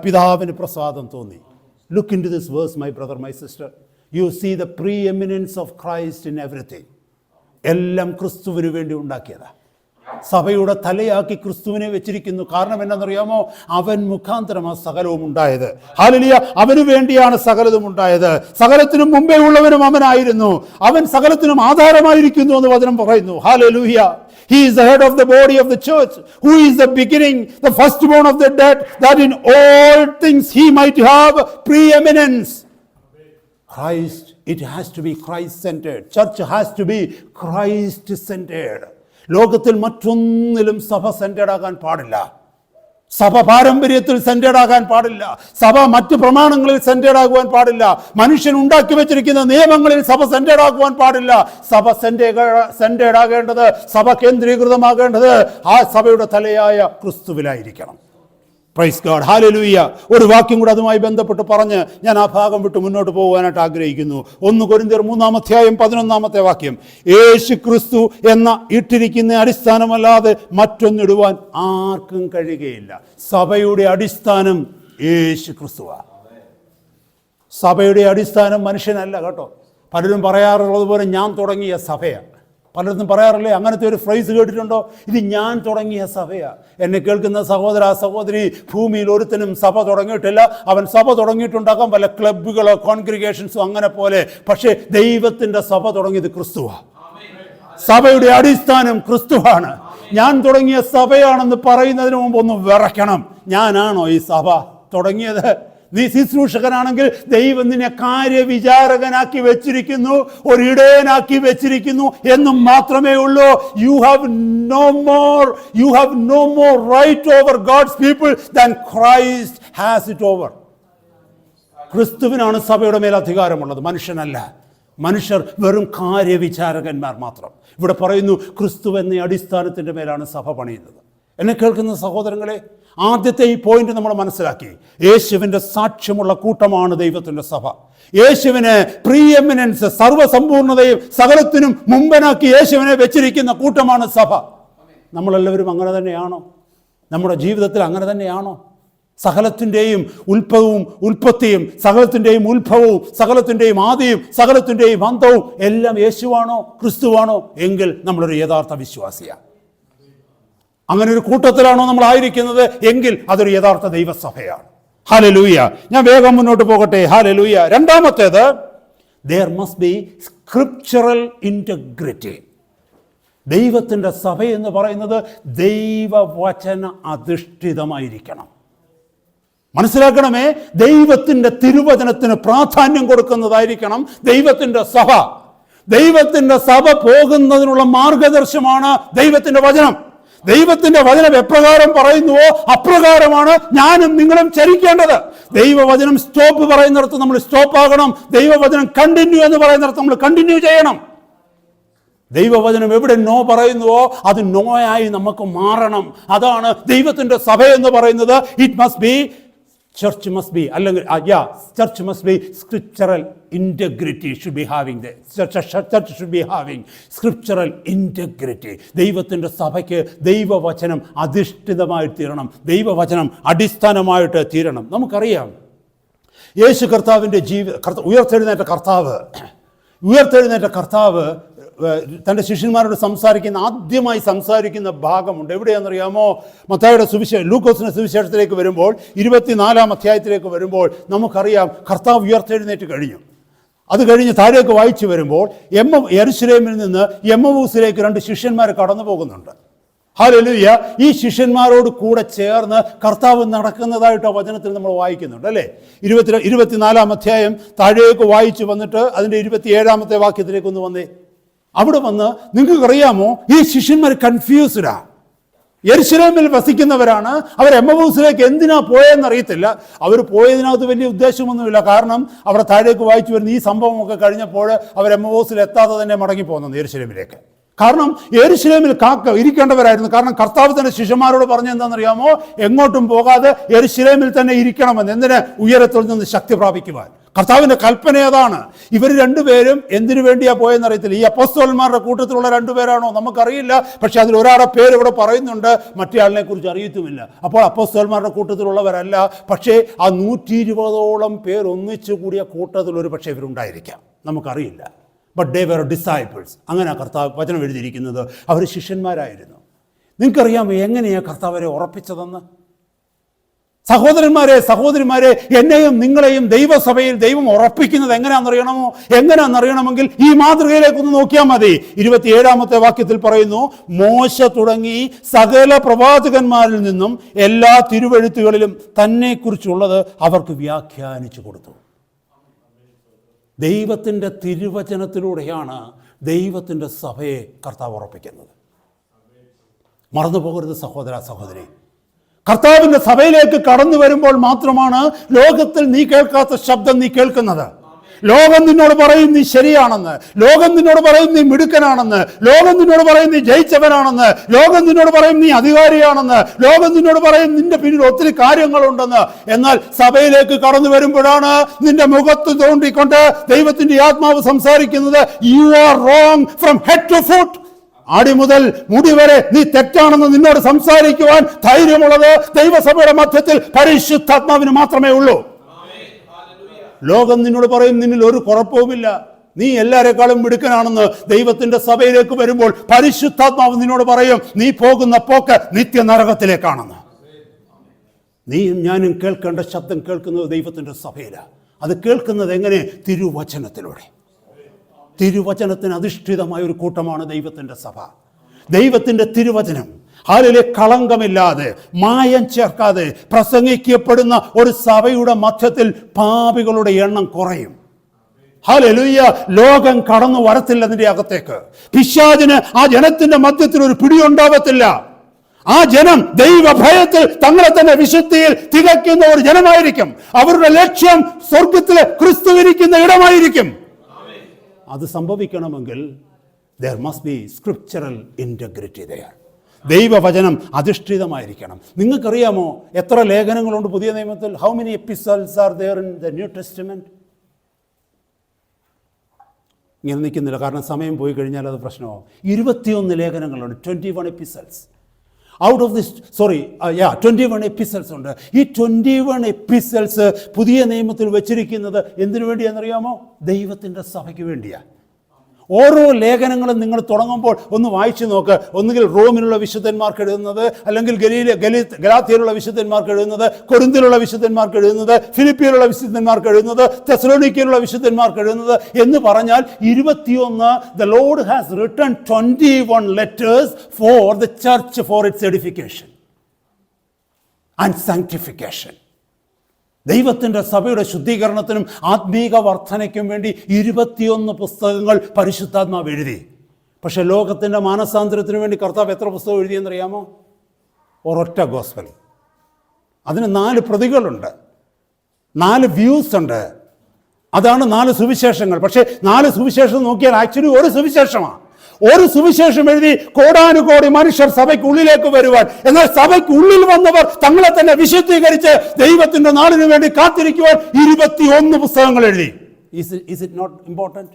പിതാവിന് പ്രസാദം തോന്നി. Look into this verse, my brother, my sister. You see the preeminence of Christ in everything. എല്ലാം ക്രിസ്തുവിന് വേണ്ടി ഉണ്ടാക്കിയതാ. സഭയുടെ തലയാക്കി ക്രിസ്തുവിനെ വെച്ചിരിക്കുന്നു. കാരണം എന്താണെന്നറിയാമോ? അവൻ മുഖാന്തരം ആ സകലവും ഉണ്ടായത്. ഹല്ലേലൂയ. അവന് വേണ്ടിയാണ് സകലതും ഉണ്ടായത്. സകലത്തിനും മുമ്പേ ഉള്ളവനും അവനായിരുന്നു. അവൻ സകലത്തിനും ആധാരമായിരിക്കുന്നു എന്ന് വചനം പറയുന്നു. Hallelujah. He is the head of the body of the church, who is the beginning, the firstborn of the dead, that in all things he might have preeminence. Christ, it has to be Christ-centered. Church has to be Christ-centered. ലോകത്തിൽ മറ്റൊന്നിലും സഭ centred ആകാൻ പാടില്ല. സഭ പാരമ്പര്യത്തിൽ centred ആകാൻ പാടില്ല. സഭ മറ്റു പ്രമാണങ്ങളിൽ സെന്റേഡ് ആകുവാൻ പാടില്ല. മനുഷ്യൻ ഉണ്ടാക്കി വെച്ചിരിക്കുന്ന നിയമങ്ങളിൽ സഭ സെന്റേഡ് ആകുവാൻ പാടില്ല. സഭ സെന്റേഡ് ആകേണ്ടത്, സഭ കേന്ദ്രീകൃതമാകേണ്ടത് ആ സഭയുടെ തലയായ ക്രിസ്തുവിലായിരിക്കണം. Praise God. ഹല്ലേലൂയ. ഒരു വാക്യം കൂടെ അതുമായി ബന്ധപ്പെട്ട് പറഞ്ഞ് ഞാൻ ആ ഭാഗം വിട്ട് മുന്നോട്ട് പോകാനായിട്ട് ആഗ്രഹിക്കുന്നു. 1 കൊരിന്ത്യർ 3-ാം അധ്യായം 11-ാമത്തെ വാക്യം. യേശു ക്രിസ്തു എന്ന ഇട്ടിരിക്കുന്ന അടിസ്ഥാനമല്ലാതെ മറ്റൊന്നിടുവാൻ ആർക്കും കഴിയുകയില്ല. സഭയുടെ അടിസ്ഥാനം യേശു ക്രിസ്തുവാണ്. സഭയുടെ അടിസ്ഥാനം മനുഷ്യനല്ല കേട്ടോ. പലരും പറയാറുള്ളത് പോലെ ഞാൻ തുടങ്ങിയ സഭയാണ്. പലർക്കും പറയാറില്ലേ, അങ്ങനത്തെ ഒരു ഫ്രേസ് കേട്ടിട്ടുണ്ടോ? ഇത് ഞാൻ തുടങ്ങിയ സഭയാണ്. എന്നെ കേൾക്കുന്ന സഹോദര സഹോദരി, ഭൂമിയിൽ ഒരുത്തനും സഭ തുടങ്ങിയിട്ടില്ല. അവൻ സഭ തുടങ്ങിയിട്ടുണ്ടാകാം പല ക്ലബ്ബുകളോ കോൺഗ്രിഗേഷൻസോ അങ്ങനെ പോലെ. പക്ഷേ ദൈവത്തിൻ്റെ സഭ തുടങ്ങിയത് ക്രിസ്തുവാണ്. സഭയുടെ അടിസ്ഥാനം ക്രിസ്തുവാണ്. ഞാൻ തുടങ്ങിയ സഭയാണെന്ന് പറയുന്നതിന് മുമ്പ് ഒന്ന് വിറയ്ക്കണം. ഞാനാണോ ഈ സഭ തുടങ്ങിയത്? നീ ശുശ്രൂഷകനാണെങ്കിൽ ദൈവം നിന്നെ കാര്യവിചാരകനാക്കി വെച്ചിരിക്കുന്നു, ഒരിടയനാക്കി വെച്ചിരിക്കുന്നു എന്നും മാത്രമേ ഉള്ളൂ. You have no more right over God's people than Christ has it over. ക്രിസ്തുവിനാണ് സഭയുടെ മേൽ അധികാരമുള്ളത്, മനുഷ്യനല്ല. മനുഷ്യർ വെറും കാര്യവിചാരകന്മാർ മാത്രം. ഇവിടെ പറയുന്നു ക്രിസ്തു എന്ന അടിസ്ഥാനത്തിൻ്റെ മേലാണ് സഭ പണിയുന്നത്. എന്നെ കേൾക്കുന്ന സഹോദരങ്ങളെ, ആദ്യത്തെ ഈ പോയിന്റ് നമ്മൾ മനസ്സിലാക്കി. യേശുവിൻ്റെ സാക്ഷ്യമുള്ള കൂട്ടമാണ് ദൈവത്തിൻ്റെ സഭ. യേശുവിനെ പ്രീഎമിനൻസ്, സർവ്വസമ്പൂർണതയും സകലത്തിനും മുമ്പനാക്കി യേശുവിനെ വെച്ചിരിക്കുന്ന കൂട്ടമാണ് സഭ. നമ്മളെല്ലാവരും അങ്ങനെ തന്നെയാണോ? നമ്മുടെ ജീവിതത്തിൽ അങ്ങനെ തന്നെയാണോ? സകലത്തിൻ്റെയും ഉൽപ്പത്തിയും സകലത്തിൻ്റെയും ഉത്ഭവവും സകലത്തിൻ്റെയും ആദിയും സകലത്തിൻ്റെയും അന്തവും എല്ലാം യേശുവാണോ, ക്രിസ്തുവാണോ? എങ്കിൽ നമ്മളൊരു യഥാർത്ഥ വിശ്വാസിയാണ്. അങ്ങനെ ഒരു കൂട്ടത്തിലാണോ നമ്മൾ ആയിരിക്കുന്നത്? എങ്കിൽ അതൊരു യഥാർത്ഥ ദൈവസഭയാണ്. ഹല്ലേലൂയ. ഞാൻ വേഗം മുന്നോട്ട് പോകട്ടെ. ഹല്ലേലൂയ. രണ്ടാമത്തേത്, there must be scriptural integrity. ദൈവത്തിൻ്റെ സഭ എന്ന് പറയുന്നത് ദൈവവചന അധിഷ്ഠിതമായിരിക്കണം. മനസ്സിലാക്കണമേ, ദൈവത്തിൻ്റെ തിരുവചനത്തിന് പ്രാധാന്യം കൊടുക്കുന്നതായിരിക്കണം ദൈവത്തിൻ്റെ സഭ. ദൈവത്തിൻ്റെ സഭ പോകുന്നതിനുള്ള മാർഗദർശനമാണ് ദൈവത്തിൻ്റെ വചനം. ദൈവത്തിന്റെ വചനം എപ്രകാരം പറയുന്നുവോ അപ്രകാരമാണ് ഞാനും നിങ്ങളും ചരിക്കേണ്ടത്. ദൈവവചനം സ്റ്റോപ്പ് പറയുന്നിടത്ത് നമ്മൾ സ്റ്റോപ്പ് ആകണം. ദൈവവചനം കണ്ടിന്യൂ എന്ന് പറയുന്നിടത്ത് നമ്മൾ കണ്ടിന്യൂ ചെയ്യണം. ദൈവവചനം എവിടെ നോ പറയുന്നുവോ അത് നോ ആയി നമുക്ക് മാറണം. അതാണ് ദൈവത്തിന്റെ സഭ എന്ന് പറയുന്നത്. It must B church must be, അല്ലെങ്കിൽ church must be scriptural integrity should be having the church should be having scriptural integrity. ദൈവത്തിൻ്റെ സഭയ്ക്ക് ദൈവവചനം അധിഷ്ഠിതമായി തീരണം. ദൈവവചനം അടിസ്ഥാനമായിട്ട് തീരണം. നമുക്കറിയാം യേശു കർത്താവിൻ്റെ ഉയർത്തെഴുന്നേറ്റ കർത്താവ് തൻ്റെ ശിഷ്യന്മാരോട് ആദ്യമായി സംസാരിക്കുന്ന ഭാഗമുണ്ട്. എവിടെയാണെന്നറിയാമോ? മത്തായിയുടെ ലൂക്കോസിന്റെ സുവിശേഷത്തിലേക്ക് വരുമ്പോൾ 24-ാം അധ്യായത്തിലേക്ക് വരുമ്പോൾ നമുക്കറിയാം കർത്താവ് ഉയർത്തെഴുന്നേറ്റ് കഴിഞ്ഞു. അത് കഴിഞ്ഞ് താഴേക്ക് വായിച്ചു വരുമ്പോൾ യെരുശലേമിൽ നിന്ന് എമ്മവൂസിലേക്ക് 2 ശിഷ്യന്മാർ കടന്നു പോകുന്നുണ്ട്. ഹല്ലേലൂയ. ഈ ശിഷ്യന്മാരോട് കൂടെ ചേർന്ന് കർത്താവ് നടക്കുന്നതായിട്ട് ആ വചനത്തിൽ നമ്മൾ വായിക്കുന്നുണ്ട് അല്ലേ? 24-ാം അധ്യായം താഴേക്ക് വായിച്ചു വന്നിട്ട് അതിൻ്റെ 27-ാമത്തെ വാക്യത്തിലേക്ക് ഒന്ന് വന്നേ. അവിടെ വന്ന് നിങ്ങൾക്കറിയാമോ ഈ ശിഷ്യന്മാർ കൺഫ്യൂസ്ഡാ. യെരുശലേമിൽ വസിക്കുന്നവരാണ്. അവർ എമ്മവൂസിലേക്ക് എന്തിനാ പോയെന്നറിയത്തില്ല. അവർ പോയതിനകത്ത് വലിയ ഉദ്ദേശമൊന്നുമില്ല. കാരണം അവിടെ താഴേക്ക് വായിച്ചു വരുന്ന ഈ സംഭവമൊക്കെ കഴിഞ്ഞപ്പോൾ അവർ എമ്മവൂസിൽ എത്താതെ തന്നെ മടങ്ങി പോകുന്നത് യെരുശലേമിലേക്ക്. കാരണം യെരുശലേമിൽ ഇരിക്കേണ്ടവരായിരുന്നു. കാരണം കർത്താവ് തന്നെ ശിഷ്യന്മാരോട് പറഞ്ഞെന്താണെന്നറിയാമോ? എങ്ങോട്ടും പോകാതെ യെരുശലേമിൽ തന്നെ ഇരിക്കണമെന്ന്. എന്തിന്? ഉയരത്തിൽ നിന്ന് ശക്തി പ്രാപിക്കുവാൻ. കർത്താവിൻ്റെ കൽപ്പന അതാണ്. ഇവർ 2 പേരും എന്തിനു വേണ്ടിയാ പോയെന്നറിയത്തില്ല. ഈ അപ്പോസ്തലന്മാരുടെ കൂട്ടത്തിലുള്ള 2 പേരാണോ നമുക്കറിയില്ല. പക്ഷെ അതിൽ ഒരാളുടെ പേര് ഇവിടെ പറയുന്നുണ്ട്, മറ്റേ ആളിനെ കുറിച്ച് അറിയത്തുമില്ല. അപ്പോൾ അപ്പോസ്തലന്മാരുടെ കൂട്ടത്തിലുള്ളവരല്ല. പക്ഷേ ആ 120ഓളം പേർ ഒന്നിച്ചു കൂടിയ കൂട്ടത്തിൽ ഒരു പക്ഷേ ഇവരുണ്ടായിരിക്കാം, നമുക്കറിയില്ല. But they were disciples. അങ്ങനെ കർത്താവ് വചനം എഴുതിയിരിക്കുന്നത്. അവർ ശിഷ്യന്മാരായിരുന്നു. നിങ്ങൾക്കറിയാമോ എങ്ങനെയാണ് കർത്താവരെ ഉറപ്പിച്ചതെന്ന്? സഹോദരിമാരെ എന്നെയും നിങ്ങളെയും ദൈവസഭയിൽ ദൈവം ഉറപ്പിക്കുന്നത് എങ്ങനെയാണെന്നറിയണമെങ്കിൽ ഈ മാതൃകയിലേക്കൊന്ന് നോക്കിയാൽ മതി. 27-ാമത്തെ വാക്യത്തിൽ പറയുന്നു, മോശ തുടങ്ങി സകല പ്രവാചകന്മാരിൽ നിന്നും എല്ലാ തിരുവെഴുത്തുകളിലും തന്നെക്കുറിച്ചുള്ളത് അവർക്ക് വ്യാഖ്യാനിച്ചു കൊടുത്തു. ദൈവത്തിൻ്റെ തിരുവചനത്തിലൂടെയാണ് ദൈവത്തിൻ്റെ സഭയെ കർത്താവ് ഉറപ്പിക്കുന്നത്. മറന്നു പോകരുത് സഹോദരി. കർത്താവിൻ്റെ സഭയിലേക്ക് കടന്നു വരുമ്പോൾ മാത്രമാണ് ലോകത്തിൽ നീ കേൾക്കാത്ത ശബ്ദം നീ കേൾക്കുന്നത്. ലോകം നിന്നോട് പറയും നീ ശരിയാണെന്ന്. ലോകം നിന്നോട് പറയും നീ മിടുക്കനാണെന്ന്. ലോകം നിന്നോട് പറയും നീ ജയിച്ചവനാണെന്ന്. ലോകം നിന്നോട് പറയും നീ അധികാരിയാണെന്ന്. ലോകം നിന്നോട് പറയും നിന്റെ പിന്നിൽ ഒത്തിരി കാര്യങ്ങളുണ്ടെന്ന്. എന്നാൽ സഭയിലേക്ക് കടന്നു വരുമ്പോഴാണ് നിന്റെ മുഖത്ത് തോണ്ടിക്കൊണ്ട് ദൈവത്തിന്റെ ആത്മാവ് സംസാരിക്കുന്നത്, you are wrong from head to foot. അടി മുതൽ മുടി വരെ നീ തെറ്റാണെന്ന് നിന്നോട് സംസാരിക്കുവാൻ ധൈര്യമുള്ളത് ദൈവസഭയുടെ മധ്യത്തിൽ പരിശുദ്ധാത്മാവിന് മാത്രമേ ഉള്ളൂ. ലോകം നിന്നോട് പറയും നിന്നിൽ ഒരു കുഴപ്പവുമില്ല, നീ എല്ലാവരെക്കാളും മിടുക്കനാണെന്ന്. ദൈവത്തിന്റെ സഭയിലേക്ക് വരുമ്പോൾ പരിശുദ്ധാത്മാവ് നിന്നോട് പറയും നീ പോകുന്ന പോക്ക് നിത്യ നരകത്തിലേക്കാണെന്ന്. നീയും ഞാനും കേൾക്കേണ്ട ശബ്ദം കേൾക്കുന്നത് ദൈവത്തിന്റെ സഭയിലാണ്. അത് കേൾക്കുന്നത് എങ്ങനെ? തിരുവചനത്തിലൂടെ. തിരുവചനത്തിന് അധിഷ്ഠിതമായ ഒരു കൂട്ടമാണ് ദൈവത്തിൻ്റെ സഭ. ദൈവത്തിൻ്റെ തിരുവചനം അതിലെ കളങ്കമില്ലാതെ മായം ചേർക്കാതെ പ്രസംഗിക്കപ്പെടുന്ന ഒരു സഭയുടെ മധ്യത്തിൽ പാപികളുടെ എണ്ണം കുറയും. ഹല്ലേലൂയ. ലോകം കടന്നു വരത്തില്ല അതിൻ്റെ അകത്തേക്ക്. പിശാചിന് ആ ജനത്തിന്റെ മധ്യത്തിൽ ഒരു പിടിയുണ്ടാവത്തില്ല. ആ ജനം ദൈവഭയത്തിൽ തങ്ങളെ തന്നെ വിശുദ്ധിയിൽ തികയ്ക്കുന്ന ഒരു ജനമായിരിക്കും. അവരുടെ ലക്ഷ്യം സ്വർഗത്തിലെ ക്രിസ്തുവിരിക്കുന്ന ഇടമായിരിക്കും. അത് സംഭവിക്കണമെങ്കിൽ there must be scriptural integrity there. ദൈവവചനം അധിഷ്ഠിതമായിരിക്കണം. നിങ്ങൾക്കറിയാമോ എത്ര ലേഖനങ്ങളുണ്ട് പുതിയ നിയമത്തിൽ? How many epistles are there in the New Testament? ഇങ്ങനെ നിൽക്കുന്നില്ല, കാരണം സമയം പോയി കഴിഞ്ഞാൽ അത് പ്രശ്നമാവും. 21 ലേഖനങ്ങളുണ്ട്, 21 epistles. Out of this 21 epistles ഉണ്ട്. ഈ 21 എപ്പിസൽസ് പുതിയ നിയമത്തിൽ വെച്ചിരിക്കുന്നത് എന്തിനു വേണ്ടിയാണെന്നറിയാമോ? ദൈവത്തിൻ്റെ സഭയ്ക്ക് വേണ്ടിയാണ്. ഓരോ ലേഖനങ്ങളും നിങ്ങൾ തുടങ്ങുമ്പോൾ ഒന്ന് വായിച്ചു നോക്ക്. ഒന്നുകിൽ റോമിലുള്ള വിശുദ്ധന്മാർക്ക് എഴുതുന്നത്, അല്ലെങ്കിൽ ഗലാത്യയിലുള്ള വിശുദ്ധന്മാർക്ക് എഴുതുന്നത്, കൊരിന്തിലുള്ള വിശുദ്ധന്മാർക്ക് എഴുതുന്നത്, ഫിലിപ്പിയിലുള്ള വിശുദ്ധന്മാർക്ക് എഴുതുന്നത്, തെസലോനിക്കയിലുള്ള വിശുദ്ധന്മാർക്ക് എഴുതുന്നത് എന്ന് പറഞ്ഞാൽ 21. The Lord has written 21 letters for the church for its edification and sanctification. ദൈവത്തിൻ്റെ സഭയുടെ ശുദ്ധീകരണത്തിനും ആത്മീക വർധനയ്ക്കും വേണ്ടി 21 പുസ്തകങ്ങൾ പരിശുദ്ധാത്മാവ് എഴുതി. പക്ഷെ ലോകത്തിൻ്റെ മാനസാന്തരത്തിന് വേണ്ടി കർത്താവ് എത്ര പുസ്തകം എഴുതിയെന്നറിയാമോ? ഒരൊറ്റ ഗോസ്പൽ. അതിന് 4 പ്രതികളുണ്ട്, 4 വ്യൂസ് ഉണ്ട്. അതാണ് 4 സുവിശേഷങ്ങൾ. പക്ഷേ 4 സുവിശേഷം നോക്കിയാൽ ആക്ച്വലി ഒരു സുവിശേഷമാണ്. ഒരു സുവിശേഷം എഴുതി കോടാനുകോടി മനുഷ്യർ സഭയ്ക്കുള്ളിലേക്ക് വരുവാൻ. എന്നാൽ സഭയ്ക്കുള്ളിൽ വന്നവർ തങ്ങളെ തന്നെ വിശുദ്ധീകരിച്ച് ദൈവത്തിന്റെ നാളിന് വേണ്ടി കാത്തിരിക്കുവാൻ 21 പുസ്തകങ്ങൾ എഴുതി. Is it not important?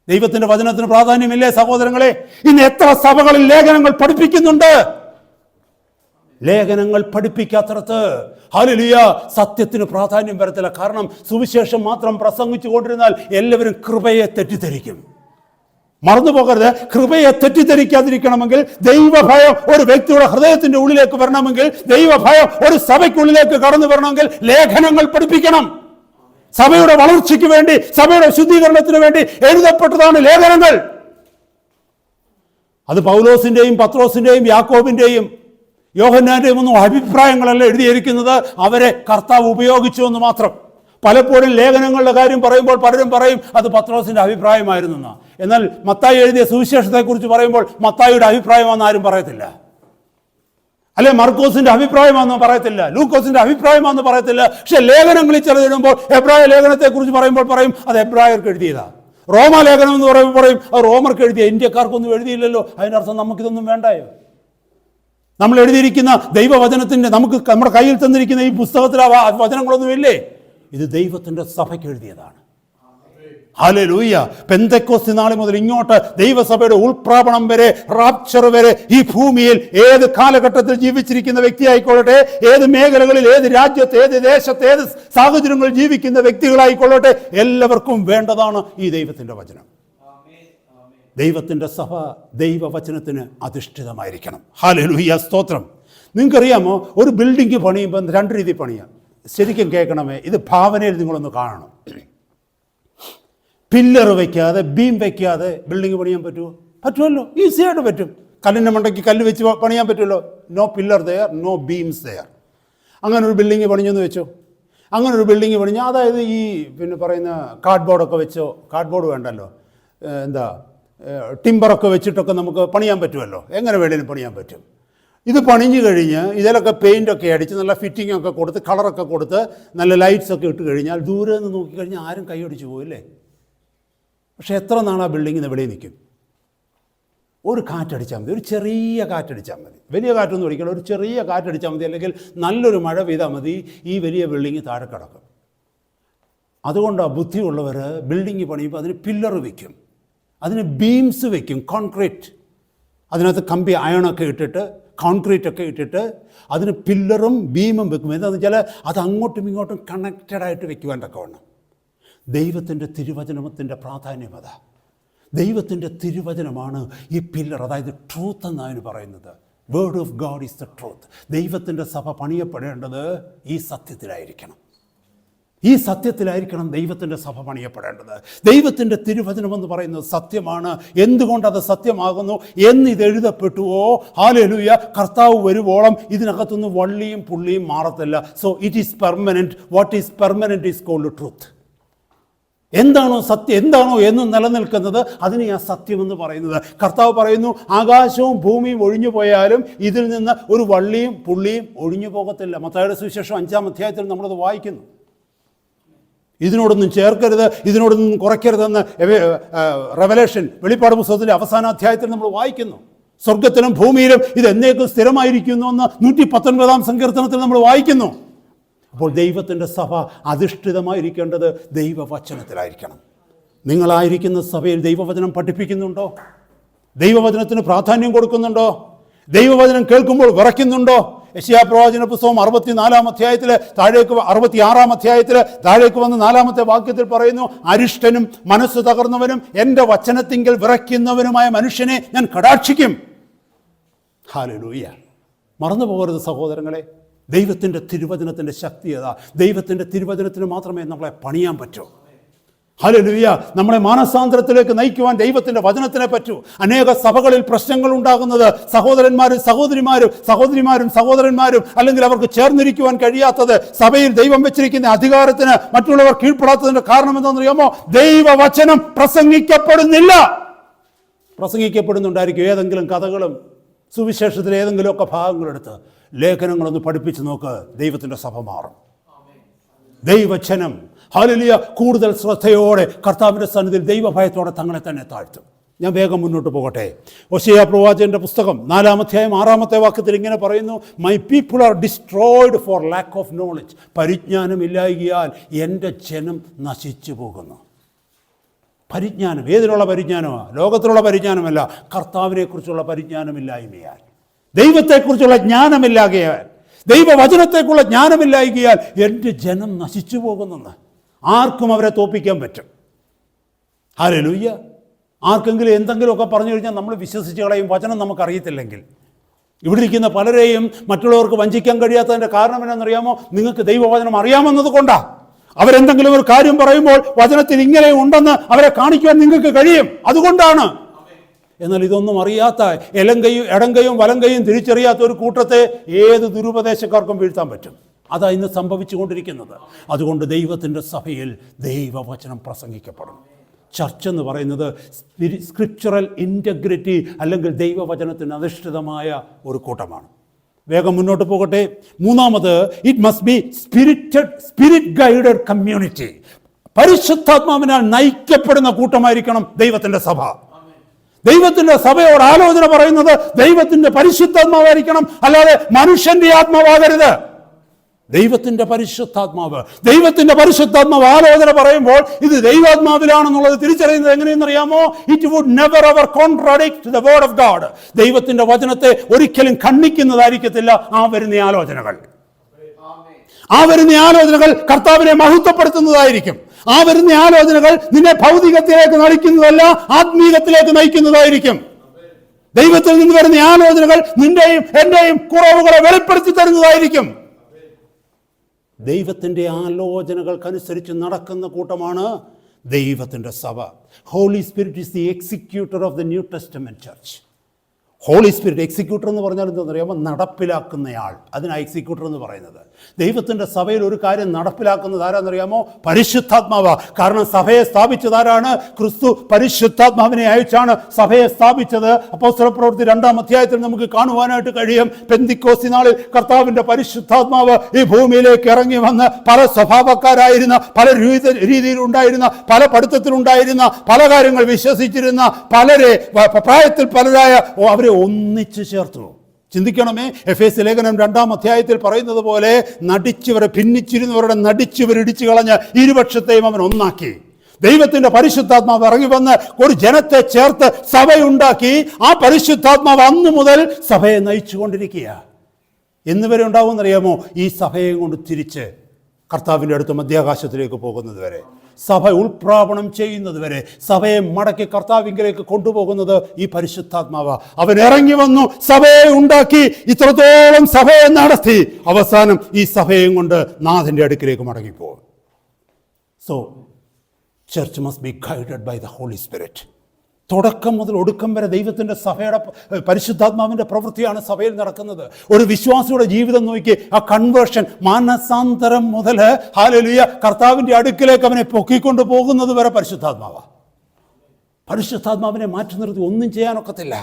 ദൈവത്തിന്റെ വചനത്തിന് പ്രാധാന്യമില്ലേ സഹോദരങ്ങളെ? ഇന്ന് എത്ര സഭകളിൽ ലേഖനങ്ങൾ പഠിപ്പിക്കുന്നുണ്ട്? ലേഖനങ്ങൾ പഠിപ്പിക്കാത്തടത്ത് ഹല്ലേലൂയ സത്യത്തിന് പ്രാധാന്യം വരത്തില്ല. കാരണം സുവിശേഷം മാത്രം പ്രസംഗിച്ചു കൊണ്ടിരുന്നാൽ എല്ലാവരും കൃപയെ തെറ്റിദ്ധരിക്കും. മറന്നു പോകരുത്, കൃപയെ തെറ്റിദ്ധരിക്കാതിരിക്കണമെങ്കിൽ, ദൈവഭയം ഒരു വ്യക്തിയുടെ ഹൃദയത്തിന്റെ ഉള്ളിലേക്ക് വരണമെങ്കിൽ, ദൈവഭയം ഒരു സഭയ്ക്കുള്ളിലേക്ക് കടന്നു വരണമെങ്കിൽ ലേഖനങ്ങൾ പഠിപ്പിക്കണം. സഭയുടെ വളർച്ചയ്ക്ക് വേണ്ടി, സഭയുടെ ശുദ്ധീകരണത്തിന് വേണ്ടി എഴുതപ്പെട്ടതാണ് ലേഖനങ്ങൾ. അത് പൗലോസിന്റെയും പത്രോസിന്റെയും യാക്കോബിന്റെയും യോഹന്നാന്റെയും ഒന്നും അഭിപ്രായങ്ങളല്ല എഴുതിയിരിക്കുന്നത്. അവരെ കർത്താവ് ഉപയോഗിച്ചു എന്ന് മാത്രം. പലപ്പോഴും ലേഖനങ്ങളുടെ കാര്യം പറയുമ്പോൾ പലരും പറയും അത് പത്രോസിന്റെ അഭിപ്രായമായിരുന്നു. എന്നാൽ മത്തായി എഴുതിയ സുവിശേഷത്തെക്കുറിച്ച് പറയുമ്പോൾ മത്തായിയുടെ അഭിപ്രായമാണെന്ന് ആരും പറയത്തില്ല. അല്ലെ മർക്കോസിന്റെ അഭിപ്രായമാണെന്ന് പറയത്തില്ല, ലൂക്കോസിന്റെ അഭിപ്രായമാണെന്ന് പറയത്തില്ല. പക്ഷെ ലേഖനങ്ങളിൽ ചിലതിടുമ്പോൾ എബ്രായ ലേഖനത്തെക്കുറിച്ച് പറയുമ്പോൾ പറയും അത് എബ്രായർക്ക് എഴുതിയതാ. റോമ ലേഖനം എന്ന് പറയുമ്പോൾ പറയും അത് റോമർക്ക് എഴുതിയ, ഇന്ത്യക്കാർക്കൊന്നും എഴുതിയില്ലല്ലോ. അതിനർത്ഥം നമുക്കിതൊന്നും വേണ്ടായോ? നമ്മൾ എഴുതിയിരിക്കുന്ന ദൈവവചനത്തിന്റെ, നമുക്ക് നമ്മുടെ കയ്യിൽ തന്നിരിക്കുന്ന ഈ പുസ്തകത്തിൽ വചനങ്ങളൊന്നും ഇല്ലേ? ഇത് ദൈവത്തിന്റെ സഭയ്ക്ക് എഴുതിയതാണ്. ഹല്ലേലൂയ. പെന്തക്കോസ്ത് നാൾ മുതൽ ഇങ്ങോട്ട് ദൈവസഭയുടെ ഉൾപ്രാപണം വരെ, റാപ്ചർ വരെ ഈ ഭൂമിയിൽ ഏത് കാലഘട്ടത്തിൽ ജീവിച്ചിരിക്കുന്ന വ്യക്തി ആയിക്കൊള്ളട്ടെ, ഏത് മേഖലകളിൽ, ഏത് രാജ്യത്ത്, ഏത് ദേശത്ത്, ഏത് സാഹചര്യങ്ങളിൽ ജീവിക്കുന്ന വ്യക്തികളായിക്കൊള്ളട്ടെ, എല്ലാവർക്കും വേണ്ടതാണ് ഈ ദൈവത്തിന്റെ വചനം. ദൈവത്തിന്റെ സഭ ദൈവവചനത്തിന് അധിഷ്ഠിതമായിരിക്കണം. ഹല്ലേലൂയ, സ്തോത്രം. നിങ്ങൾക്കറിയാമോ, ഒരു ബിൽഡിംഗ് പണിയുമ്പോൾ 2 രീതി പണിയാം. ശരിക്കും കേൾക്കണമേ, ഇത് ഭാവനയിൽ നിങ്ങളൊന്ന് കാണണം. പില്ലർ വയ്ക്കാതെ, ബീം വയ്ക്കാതെ ബിൽഡിംഗ് പണിയാൻ പറ്റുമോ? പറ്റുമല്ലോ, ഈസിയായിട്ട് പറ്റും. കല്ലിൻ്റെ മണ്ടയ്ക്ക് കല്ല് വെച്ച് പണിയാൻ പറ്റുമല്ലോ. No pillar there, no beams there. അങ്ങനെ ഒരു ബിൽഡിംഗ് പണിഞ്ഞെന്ന് വെച്ചോ. അങ്ങനെ ഒരു ബിൽഡിംഗ് പണിഞ്ഞ, അതായത് ഈ പറയുന്ന കാർഡ്ബോർഡൊക്കെ വെച്ചോ, കാർഡ്ബോർഡ് വേണ്ടല്ലോ, ടിമ്പറൊക്കെ വെച്ചിട്ടൊക്കെ നമുക്ക് പണിയാൻ പറ്റുമല്ലോ. എങ്ങനെ വേണേലും പണിയാൻ പറ്റും. ഇത് പണിഞ്ഞു കഴിഞ്ഞ് ഇതിലൊക്കെ പെയിൻ്റൊക്കെ അടിച്ച് നല്ല ഫിറ്റിങ്ങൊക്കെ കൊടുത്ത് കളറൊക്കെ കൊടുത്ത് നല്ല ലൈറ്റ്സൊക്കെ ഇട്ട് കഴിഞ്ഞാൽ ദൂരെ നിന്ന് നോക്കിക്കഴിഞ്ഞാൽ ആരും കൈയടിച്ച് പോയില്ലേ? പക്ഷേ എത്ര നാളാ ബിൽഡിങ്ങിന് വെളിയിൽ നിൽക്കും? ഒരു കാറ്റടിച്ചാൽ മതി, ഒരു ചെറിയ കാറ്റടിച്ചാൽ മതി. വലിയ കാറ്റൊന്നും അടിക്കണം, ഒരു ചെറിയ കാറ്റടിച്ചാൽ മതി, അല്ലെങ്കിൽ നല്ലൊരു മഴ പെയ്താൽ മതി, ഈ വലിയ ബിൽഡിങ് താഴെ കിടക്കും. അതുകൊണ്ടാണ് ബുദ്ധിയുള്ളവർ ബിൽഡിങ് പണിയുമ്പോൾ അതിന് പില്ലർ വയ്ക്കും, അതിന് ബീംസ് വയ്ക്കും, കോൺക്രീറ്റ്. അതിനകത്ത് കമ്പി അയണൊക്കെ ഇട്ടിട്ട്, കോൺക്രീറ്റ് ഒക്കെ ഇട്ടിട്ട് അതിന് പില്ലറും ബീമും വെക്കും. എന്താണെന്ന് വെച്ചാൽ അത് അങ്ങോട്ടും ഇങ്ങോട്ടും കണക്റ്റഡായിട്ട് വെക്കുവാൻ തക്കവണ്ണം. ദൈവത്തിൻ്റെ തിരുവചനത്തിൻ്റെ പ്രാധാന്യം അതാ. ദൈവത്തിൻ്റെ തിരുവചനമാണ് ഈ പില്ലർ, അതായത് ട്രൂത്ത് എന്നാണ് പറയുന്നത്. Word of God is the truth. ദൈവത്തിൻ്റെ സഭ പണിയപ്പെടേണ്ടത് ഈ സത്യത്തിലായിരിക്കണം. ഈ സത്യത്തിലായിരിക്കണം ദൈവത്തിൻ്റെ സഭ പണിയപ്പെടേണ്ടത്. ദൈവത്തിൻ്റെ തിരുവചനമെന്ന് പറയുന്നത് സത്യമാണ്. എന്തുകൊണ്ടത് സത്യമാകുന്നു എന്ന് ഇത് എഴുതപ്പെട്ടുവോ, ഹല്ലേലൂയ, കർത്താവ് വരുവോളം ഇതിനകത്തുനിന്ന് വള്ളിയും പുള്ളിയും മാറത്തില്ല. So it is permanent. What is permanent is called truth. എന്താണോ സത്യം, എന്താണോ എന്ന് നിലനിൽക്കുന്നത് അതിന് ആ സത്യമെന്ന് പറയുന്നത്. കർത്താവ് പറയുന്നു, ആകാശവും ഭൂമിയും ഒഴിഞ്ഞു പോയാലും ഇതിൽ നിന്ന് ഒരു വള്ളിയും പുള്ളിയും ഒഴിഞ്ഞു പോകത്തില്ല. മത്തായിയുടെ സുവിശേഷം 5-ാം അധ്യായത്തിൽ നമ്മളത് വായിക്കുന്നു. ഇതിനോടൊന്നും ചേർക്കരുത്, ഇതിനോടൊന്നും കുറയ്ക്കരുതെന്ന് റെവലേഷൻ, വെളിപ്പാട് പുസ്തകത്തിലെ അവസാന അധ്യായത്തിൽ നമ്മൾ വായിക്കുന്നു. സ്വർഗത്തിലും ഭൂമിയിലും ഇത് എന്നേക്കും സ്ഥിരമായിരിക്കുന്നു എന്ന് 119-ാം സങ്കീർത്തനത്തിൽ നമ്മൾ വായിക്കുന്നു. അപ്പോൾ ദൈവത്തിൻ്റെ സഭ അധിഷ്ഠിതമായിരിക്കേണ്ടത് ദൈവവചനത്തിലായിരിക്കണം. നിങ്ങളായിരിക്കുന്ന സഭയിൽ ദൈവവചനം പഠിപ്പിക്കുന്നുണ്ടോ? ദൈവവചനത്തിന് പ്രാധാന്യം കൊടുക്കുന്നുണ്ടോ? ദൈവവചനം കേൾക്കുമ്പോൾ വിറയ്ക്കുന്നുണ്ടോ? യെശയ്യാ പ്രവാചന പുസ്തകം 64-ാം അധ്യായത്തിൽ താഴേക്ക് 66-ാം അധ്യായത്തിൽ താഴേക്ക് വന്ന് 4-ാമത്തെ വാക്യത്തിൽ പറയുന്നു, അരിഷ്ടനും മനസ്സ് തകർന്നവനും എൻ്റെ വചനത്തിങ്കൽ വിറയ്ക്കുന്നവനുമായ മനുഷ്യനെ ഞാൻ കടാക്ഷിക്കും. ഹല്ലേലൂയ. മറന്നു പോകരുത് സഹോദരങ്ങളെ, ദൈവത്തിൻ്റെ തിരുവചനത്തിൻ്റെ ശക്തി അതാ. ദൈവത്തിൻ്റെ തിരുവചനത്തിന് മാത്രമേ നമ്മളെ പണിയാൻ പറ്റൂ. ഹല്ലേലൂയ. നമ്മളെ മാനസാന്തരത്തിലേക്ക് നയിക്കുവാൻ ദൈവത്തിൻ്റെ വചനത്തിനെ പറ്റൂ. അനേക സഭകളിൽ പ്രശ്നങ്ങൾ ഉണ്ടാകുന്നത് സഹോദരന്മാരും സഹോദരന്മാരും അല്ലെങ്കിൽ അവർക്ക് ചേർന്നിരിക്കുവാൻ കഴിയാത്തത്, സഭയിൽ ദൈവം വെച്ചിരിക്കുന്ന അധികാരത്തിന് മറ്റുള്ളവർ കീഴ്പ്പെടാത്തതിൻ്റെ കാരണം എന്താണെന്ന് അറിയാമോ? ദൈവവചനം പ്രസംഗിക്കപ്പെടുന്നില്ല. പ്രസംഗിക്കപ്പെടുന്നുണ്ടായിരിക്കും ഏതെങ്കിലും കഥകളും സുവിശേഷത്തിലെ ഏതെങ്കിലുമൊക്കെ ഭാഗങ്ങളെടുത്ത് ലേഖനങ്ങളൊന്ന് പഠിപ്പിച്ച് നോക്ക്, ദൈവത്തിൻ്റെ സഭ മാറും. ദൈവജനം ഹല്ലേലൂയ കൂടുതൽ ശ്രദ്ധയോടെ കർത്താവിൻ്റെ സന്നിധിയിൽ ദൈവഭയത്തോടെ തങ്ങളെ തന്നെ താഴ്ത്തും. ഞാൻ വേഗം മുന്നോട്ട് പോകട്ടെ. ഹോശേയ പ്രവാചകന്റെ പുസ്തകം 4-ാം അധ്യായം 6-ാമത്തെ വാക്യത്തിൽ ഇങ്ങനെ പറയുന്നു, my people are destroyed for lack of knowledge. പരിജ്ഞാനമില്ലായ്കയാൽ എൻ്റെ ജനം നശിച്ചു പോകുന്നു. പരിജ്ഞാനം ഏതിനുള്ള പരിജ്ഞാനമാണ്? ലോകത്തിലുള്ള പരിജ്ഞാനമല്ല, കർത്താവിനെക്കുറിച്ചുള്ള പരിജ്ഞാനമില്ലായ്മയാൽ, ദൈവത്തെക്കുറിച്ചുള്ള ജ്ഞാനമില്ലായ്കയാൽ, ദൈവവചനത്തെക്കുള്ള ജ്ഞാനമില്ലായ്കയാൽ എൻ്റെ ജനം നശിച്ചു പോകുന്നെന്ന്. ആർക്കും അവരെ തോൽപ്പിക്കാൻ പറ്റും. ഹല്ലേലൂയ. ആർക്കെങ്കിലും എന്തെങ്കിലുമൊക്കെ പറഞ്ഞു കഴിഞ്ഞാൽ നമ്മൾ വിശ്വസിച്ച് കളയും, വചനം നമുക്കറിയത്തില്ലെങ്കിൽ. ഇവിടെ ഇരിക്കുന്ന പലരെയും മറ്റുള്ളവർക്ക് വഞ്ചിക്കാൻ കഴിയാത്തതിൻ്റെ കാരണം എന്നാണെന്നറിയാമോ? നിങ്ങൾക്ക് ദൈവവചനം അറിയാമെന്നത് കൊണ്ടാണ്. അവരെന്തെങ്കിലും ഒരു കാര്യം പറയുമ്പോൾ വചനത്തിൽ ഇങ്ങനെ ഉണ്ടെന്ന് അവരെ കാണിക്കുവാൻ നിങ്ങൾക്ക് കഴിയും, അതുകൊണ്ടാണ്. എന്നാൽ ഇതൊന്നും അറിയാത്ത ഇടങ്കയും വലങ്കയും തിരിച്ചറിയാത്ത ഒരു കൂട്ടത്തെ ഏത് ദുരുപദേശക്കാർക്കും വീഴ്ത്താൻ പറ്റും. അതാ ഇന്ന് സംഭവിച്ചുകൊണ്ടിരിക്കുന്നത്. അതുകൊണ്ട് ദൈവത്തിൻ്റെ സഭയിൽ ദൈവവചനം പ്രസംഗിക്കപ്പെടും. ചർച്ച് എന്ന് പറയുന്നത് സ്ക്രിപ്ചറൽ ഇൻറ്റഗ്രിറ്റി അല്ലെങ്കിൽ ദൈവവചനത്തിന് അധിഷ്ഠിതമായ ഒരു കൂട്ടമാണ്. വേഗം മുന്നോട്ട് പോകട്ടെ. മൂന്നാമത്, it must B spirit guided community. പരിശുദ്ധാത്മാവിനാൽ നയിക്കപ്പെടുന്ന കൂട്ടമായിരിക്കണം ദൈവത്തിൻ്റെ സഭ. ദൈവത്തിൻ്റെ സഭയോട് ആലോചന പറയുന്നത് ദൈവത്തിൻ്റെ പരിശുദ്ധാത്മാവായിരിക്കണം, അല്ലാതെ മനുഷ്യന്റെ ആത്മാവാകരുത്. ദൈവത്തിൻ്റെ പരിശുദ്ധാത്മാവ് ആലോചന പറയുമ്പോൾ ഇത് ദൈവാത്മാവിലാണെന്നുള്ളത് തിരിച്ചറിയുന്നത് എങ്ങനെയെന്നറിയാമോ? It would never ever contradict the word of God. ദൈവത്തിൻ്റെ വചനത്തെ ഒരിക്കലും ഖണ്ഡിക്കുന്നതായിരിക്കത്തില്ല ആ വരുന്ന ആലോചനകൾ. കർത്താവിനെ മഹത്വപ്പെടുത്തുന്നതായിരിക്കും. ആ വരുന്ന ആലോചനകൾ നിന്നെ ഭൗതികത്തിലേക്ക് നയിക്കുന്നതല്ല, ആത്മീയത്തിലേക്ക് നയിക്കുന്നതായിരിക്കും. ദൈവത്തിൽ നിന്ന് വരുന്ന ആലോചനകൾ നിന്റെയും എന്റെയും കുറവുകളെ വെളിപ്പെടുത്തി തരുന്നതായിരിക്കും. ദൈവത്തിൻ്റെ ആലോചനകൾക്കനുസരിച്ച് നടക്കുന്ന കൂട്ടമാണ് ദൈവത്തിൻ്റെ സഭ. Holy Spirit is the executor of the New Testament church. Holy Spirit, executor എന്ന് പറഞ്ഞാൽ എന്താണെന്നറിയാമോ? നടപ്പിലാക്കുന്നയാൾ. അതിനാണ് എക്സിക്യൂട്ടർ എന്ന് പറയുന്നത്. ദൈവത്തിൻ്റെ സഭയിൽ ഒരു കാര്യം നടപ്പിലാക്കുന്നത് ആരാന്നറിയാമോ? പരിശുദ്ധാത്മാവ. കാരണം സഭയെ സ്ഥാപിച്ചത് ആരാണ്? ക്രിസ്തു പരിശുദ്ധാത്മാവിനെ അയച്ചാണ് സഭയെ സ്ഥാപിച്ചത്. അപ്പോസ്തലപ്രവൃത്തി 2-ാം അധ്യായത്തിൽ നമുക്ക് കാണുവാനായിട്ട് കഴിയും. പെന്തിക്കോസ്തി നാളിൽ കർത്താവിൻ്റെ പരിശുദ്ധാത്മാവ് ഈ ഭൂമിയിലേക്ക് ഇറങ്ങി വന്ന് പല സ്വഭാവക്കാരായിരുന്ന, പല രീതിയിലുണ്ടായിരുന്ന, പല പഠിത്തത്തിലുണ്ടായിരുന്ന, പല കാര്യങ്ങൾ വിശ്വസിച്ചിരുന്ന പലരെ, പ്രായത്തിൽ പലരായ അവരെ ഒന്നിച്ചു ചേർത്തു. ചിന്തിക്കണമേ, എഫേസ്യ ലേഖനം 2-ാം അധ്യായത്തിൽ പറയുന്നത് പോലെ ഭിന്നിച്ചിരുന്നവരുടെ നടിച്ചുവർ ഇടിച്ചു കളഞ്ഞ് ഇരുപക്ഷത്തെയും അവൻ ഒന്നാക്കി. ദൈവത്തിന്റെ പരിശുദ്ധാത്മാവ് ഇറങ്ങി വന്ന് ഒരു ജനത്തെ ചേർത്ത് സഭയുണ്ടാക്കി. ആ പരിശുദ്ധാത്മാവ് അന്നു മുതൽ സഭയെ നയിച്ചുകൊണ്ടിരിക്കുക. എന്നുവരെ ഉണ്ടാവുമെന്നറിയാമോ? ഈ സഭയെ കൊണ്ട് തിരിച്ച് കർത്താവിൻ്റെ അടുത്ത് മധ്യാകാശത്തിലേക്ക് പോകുന്നത് വരെ, സഭ ഉൾപ്രാപണം ചെയ്യുന്നത് വരെ, സഭയെ മടക്കി കർത്താവിങ്കിലേക്ക് കൊണ്ടുപോകുന്നത് ഈ പരിശുദ്ധാത്മാവ. അവൻ ഇറങ്ങി വന്നു, സഭയെ ഉണ്ടാക്കി, ഇത്രത്തോളം സഭയെ നടത്തി, അവസാനം ഈ സഭയും കൊണ്ട് നാഥന്റെ അടുക്കിലേക്ക് മടങ്ങിപ്പോകും. So church must be guided by the Holy Spirit. തുടക്കം മുതൽ ഒടുക്കം വരെ ദൈവത്തിൻ്റെ സഭയുടെ പരിശുദ്ധാത്മാവിൻ്റെ പ്രവൃത്തിയാണ് സഭയിൽ നടക്കുന്നത്. ഒരു വിശ്വാസിയുടെ ജീവിതം നോക്കി, ആ കൺവേർഷൻ, മാനസാന്തരം മുതൽ ഹല്ലേലൂയ കർത്താവിൻ്റെ അടുക്കിലേക്ക് അവനെ പൊക്കിക്കൊണ്ട് പോകുന്നത് വരെ പരിശുദ്ധാത്മാവിനെ മാറ്റി നിർത്തി ഒന്നും ചെയ്യാനൊക്കത്തില്ല.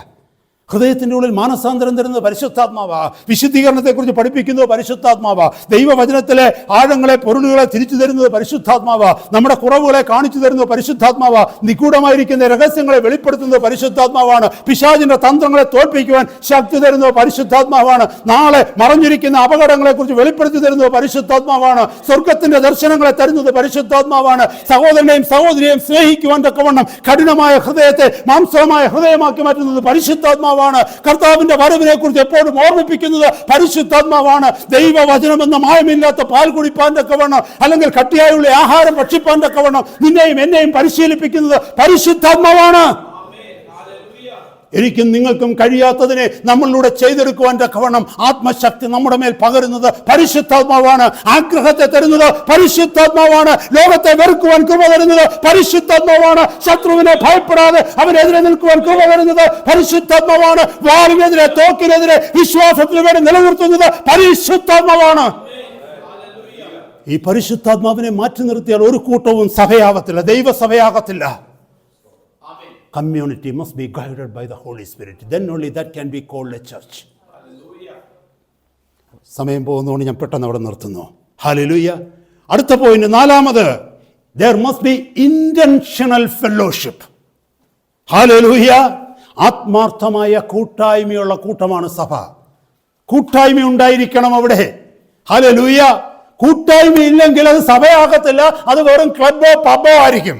ഹൃദയത്തിൻ്റെ ഉള്ളിൽ മാനസാന്തരം തരുന്നത് പരിശുദ്ധാത്മാവാ. വിശുദ്ധീകരണത്തെക്കുറിച്ച് പഠിപ്പിക്കുന്നത് പരിശുദ്ധാത്മാവാ. ദൈവവചനത്തിലെ ആഴങ്ങളെ, പൊരുളുകളെ തിരിച്ചു തരുന്നത് പരിശുദ്ധാത്മാവാ. നമ്മുടെ കുറവുകളെ കാണിച്ചു തരുന്നത് പരിശുദ്ധാത്മാവാ. നിഗൂഢമായിരിക്കുന്ന രഹസ്യങ്ങളെ വെളിപ്പെടുത്തുന്നത് പരിശുദ്ധാത്മാവാണ്. പിശാചിന്റെ തന്ത്രങ്ങളെ തോൽപ്പിക്കുവാൻ ശക്തി തരുന്നത് പരിശുദ്ധാത്മാവാണ്. നാളെ മറഞ്ഞിരിക്കുന്ന അപകടങ്ങളെക്കുറിച്ച് വെളിപ്പെടുത്തി തരുന്നത് പരിശുദ്ധാത്മാവാണ്. സ്വർഗത്തിന്റെ ദർശനങ്ങളെ തരുന്നത് പരിശുദ്ധാത്മാവാണ്. സഹോദരനെയും സഹോദരിയെയും സ്നേഹിക്കുവാൻ തക്കവണ്ണം കഠിനമായ ഹൃദയത്തെ മാംസമായ ഹൃദയമാക്കി മാറ്റുന്നത് പരിശുദ്ധാത്മാവാണ്. കർത്താവിന്റെ വരവിനെ കുറിച്ച് എപ്പോഴും ഓർമ്മിപ്പിക്കുന്നത് പരിശുദ്ധാത്മാവാണ്. ദൈവവചനം എന്ന മായമില്ലാത്ത പാൽ കുടിപ്പാൻ തക്കവണ്ണം, അല്ലെങ്കിൽ കട്ടിയായുള്ള ആഹാരം ഭക്ഷിപ്പാൻ തക്കവണ്ണം നിന്നെയും എന്നെയും പരിശീലിപ്പിക്കുന്നത് പരിശുദ്ധാത്മാവാണ്. എനിക്കും നിങ്ങൾക്കും കഴിയാത്തതിനെ നമ്മളിലൂടെ ചെയ്തെടുക്കുവാൻ തക്കവണ്ണം ആത്മശക്തി നമ്മുടെ മേൽ പകരുന്നത് പരിശുദ്ധാത്മാവാണ്. ആഗ്രഹത്തെ തരുന്നത് പരിശുദ്ധാത്മാവാണ്. ലോകത്തെ വെറുക്കുവാൻ കൃപ തരുന്നത് പരിശുദ്ധാത്മാവാണ്. ശത്രുവിനെ ഭയപ്പെടാതെ അവനെതിരെ നിൽക്കുവാൻ കൃപ തരുന്നത് പരിശുദ്ധാത്മാവാണ്. വാളിനെതിരെ, തോക്കിനെതിരെ വിശ്വാസത്തിന് വേണ്ടി നിലനിർത്തുന്നത് പരിശുദ്ധാത്മാവാണ്. ഈ പരിശുദ്ധാത്മാവിനെ മാറ്റി നിർത്തിയാൽ ഒരു കൂട്ടവും സഭയാകത്തില്ല, ദൈവസഭയാകത്തില്ല. community must be guided by the Holy Spirit. Then only that can be called a church. സമയം പോകുന്നതുകൊണ്ട് ഞാൻ പെട്ടെന്ന് അവിടെ നിർത്തുന്നു. ഹല്ലേലൂയ. അടുത്ത പോയിന്റ്, നാലാമത്, there must be intentional fellowship. Hallelujah. ആത്മാർത്ഥമായ കൂട്ടായ്മയുള്ള കൂട്ടമാണ് സഭ. കൂട്ടായ്മ ഉണ്ടായിരിക്കണം അവിടെ. ഹല്ലേലൂയ. കൂട്ടായ്മ ഇല്ലെങ്കിൽ അത് സഭയാകത്തില്ല, അത് വെറും ക്ലബോ പബോ ആയിരിക്കും,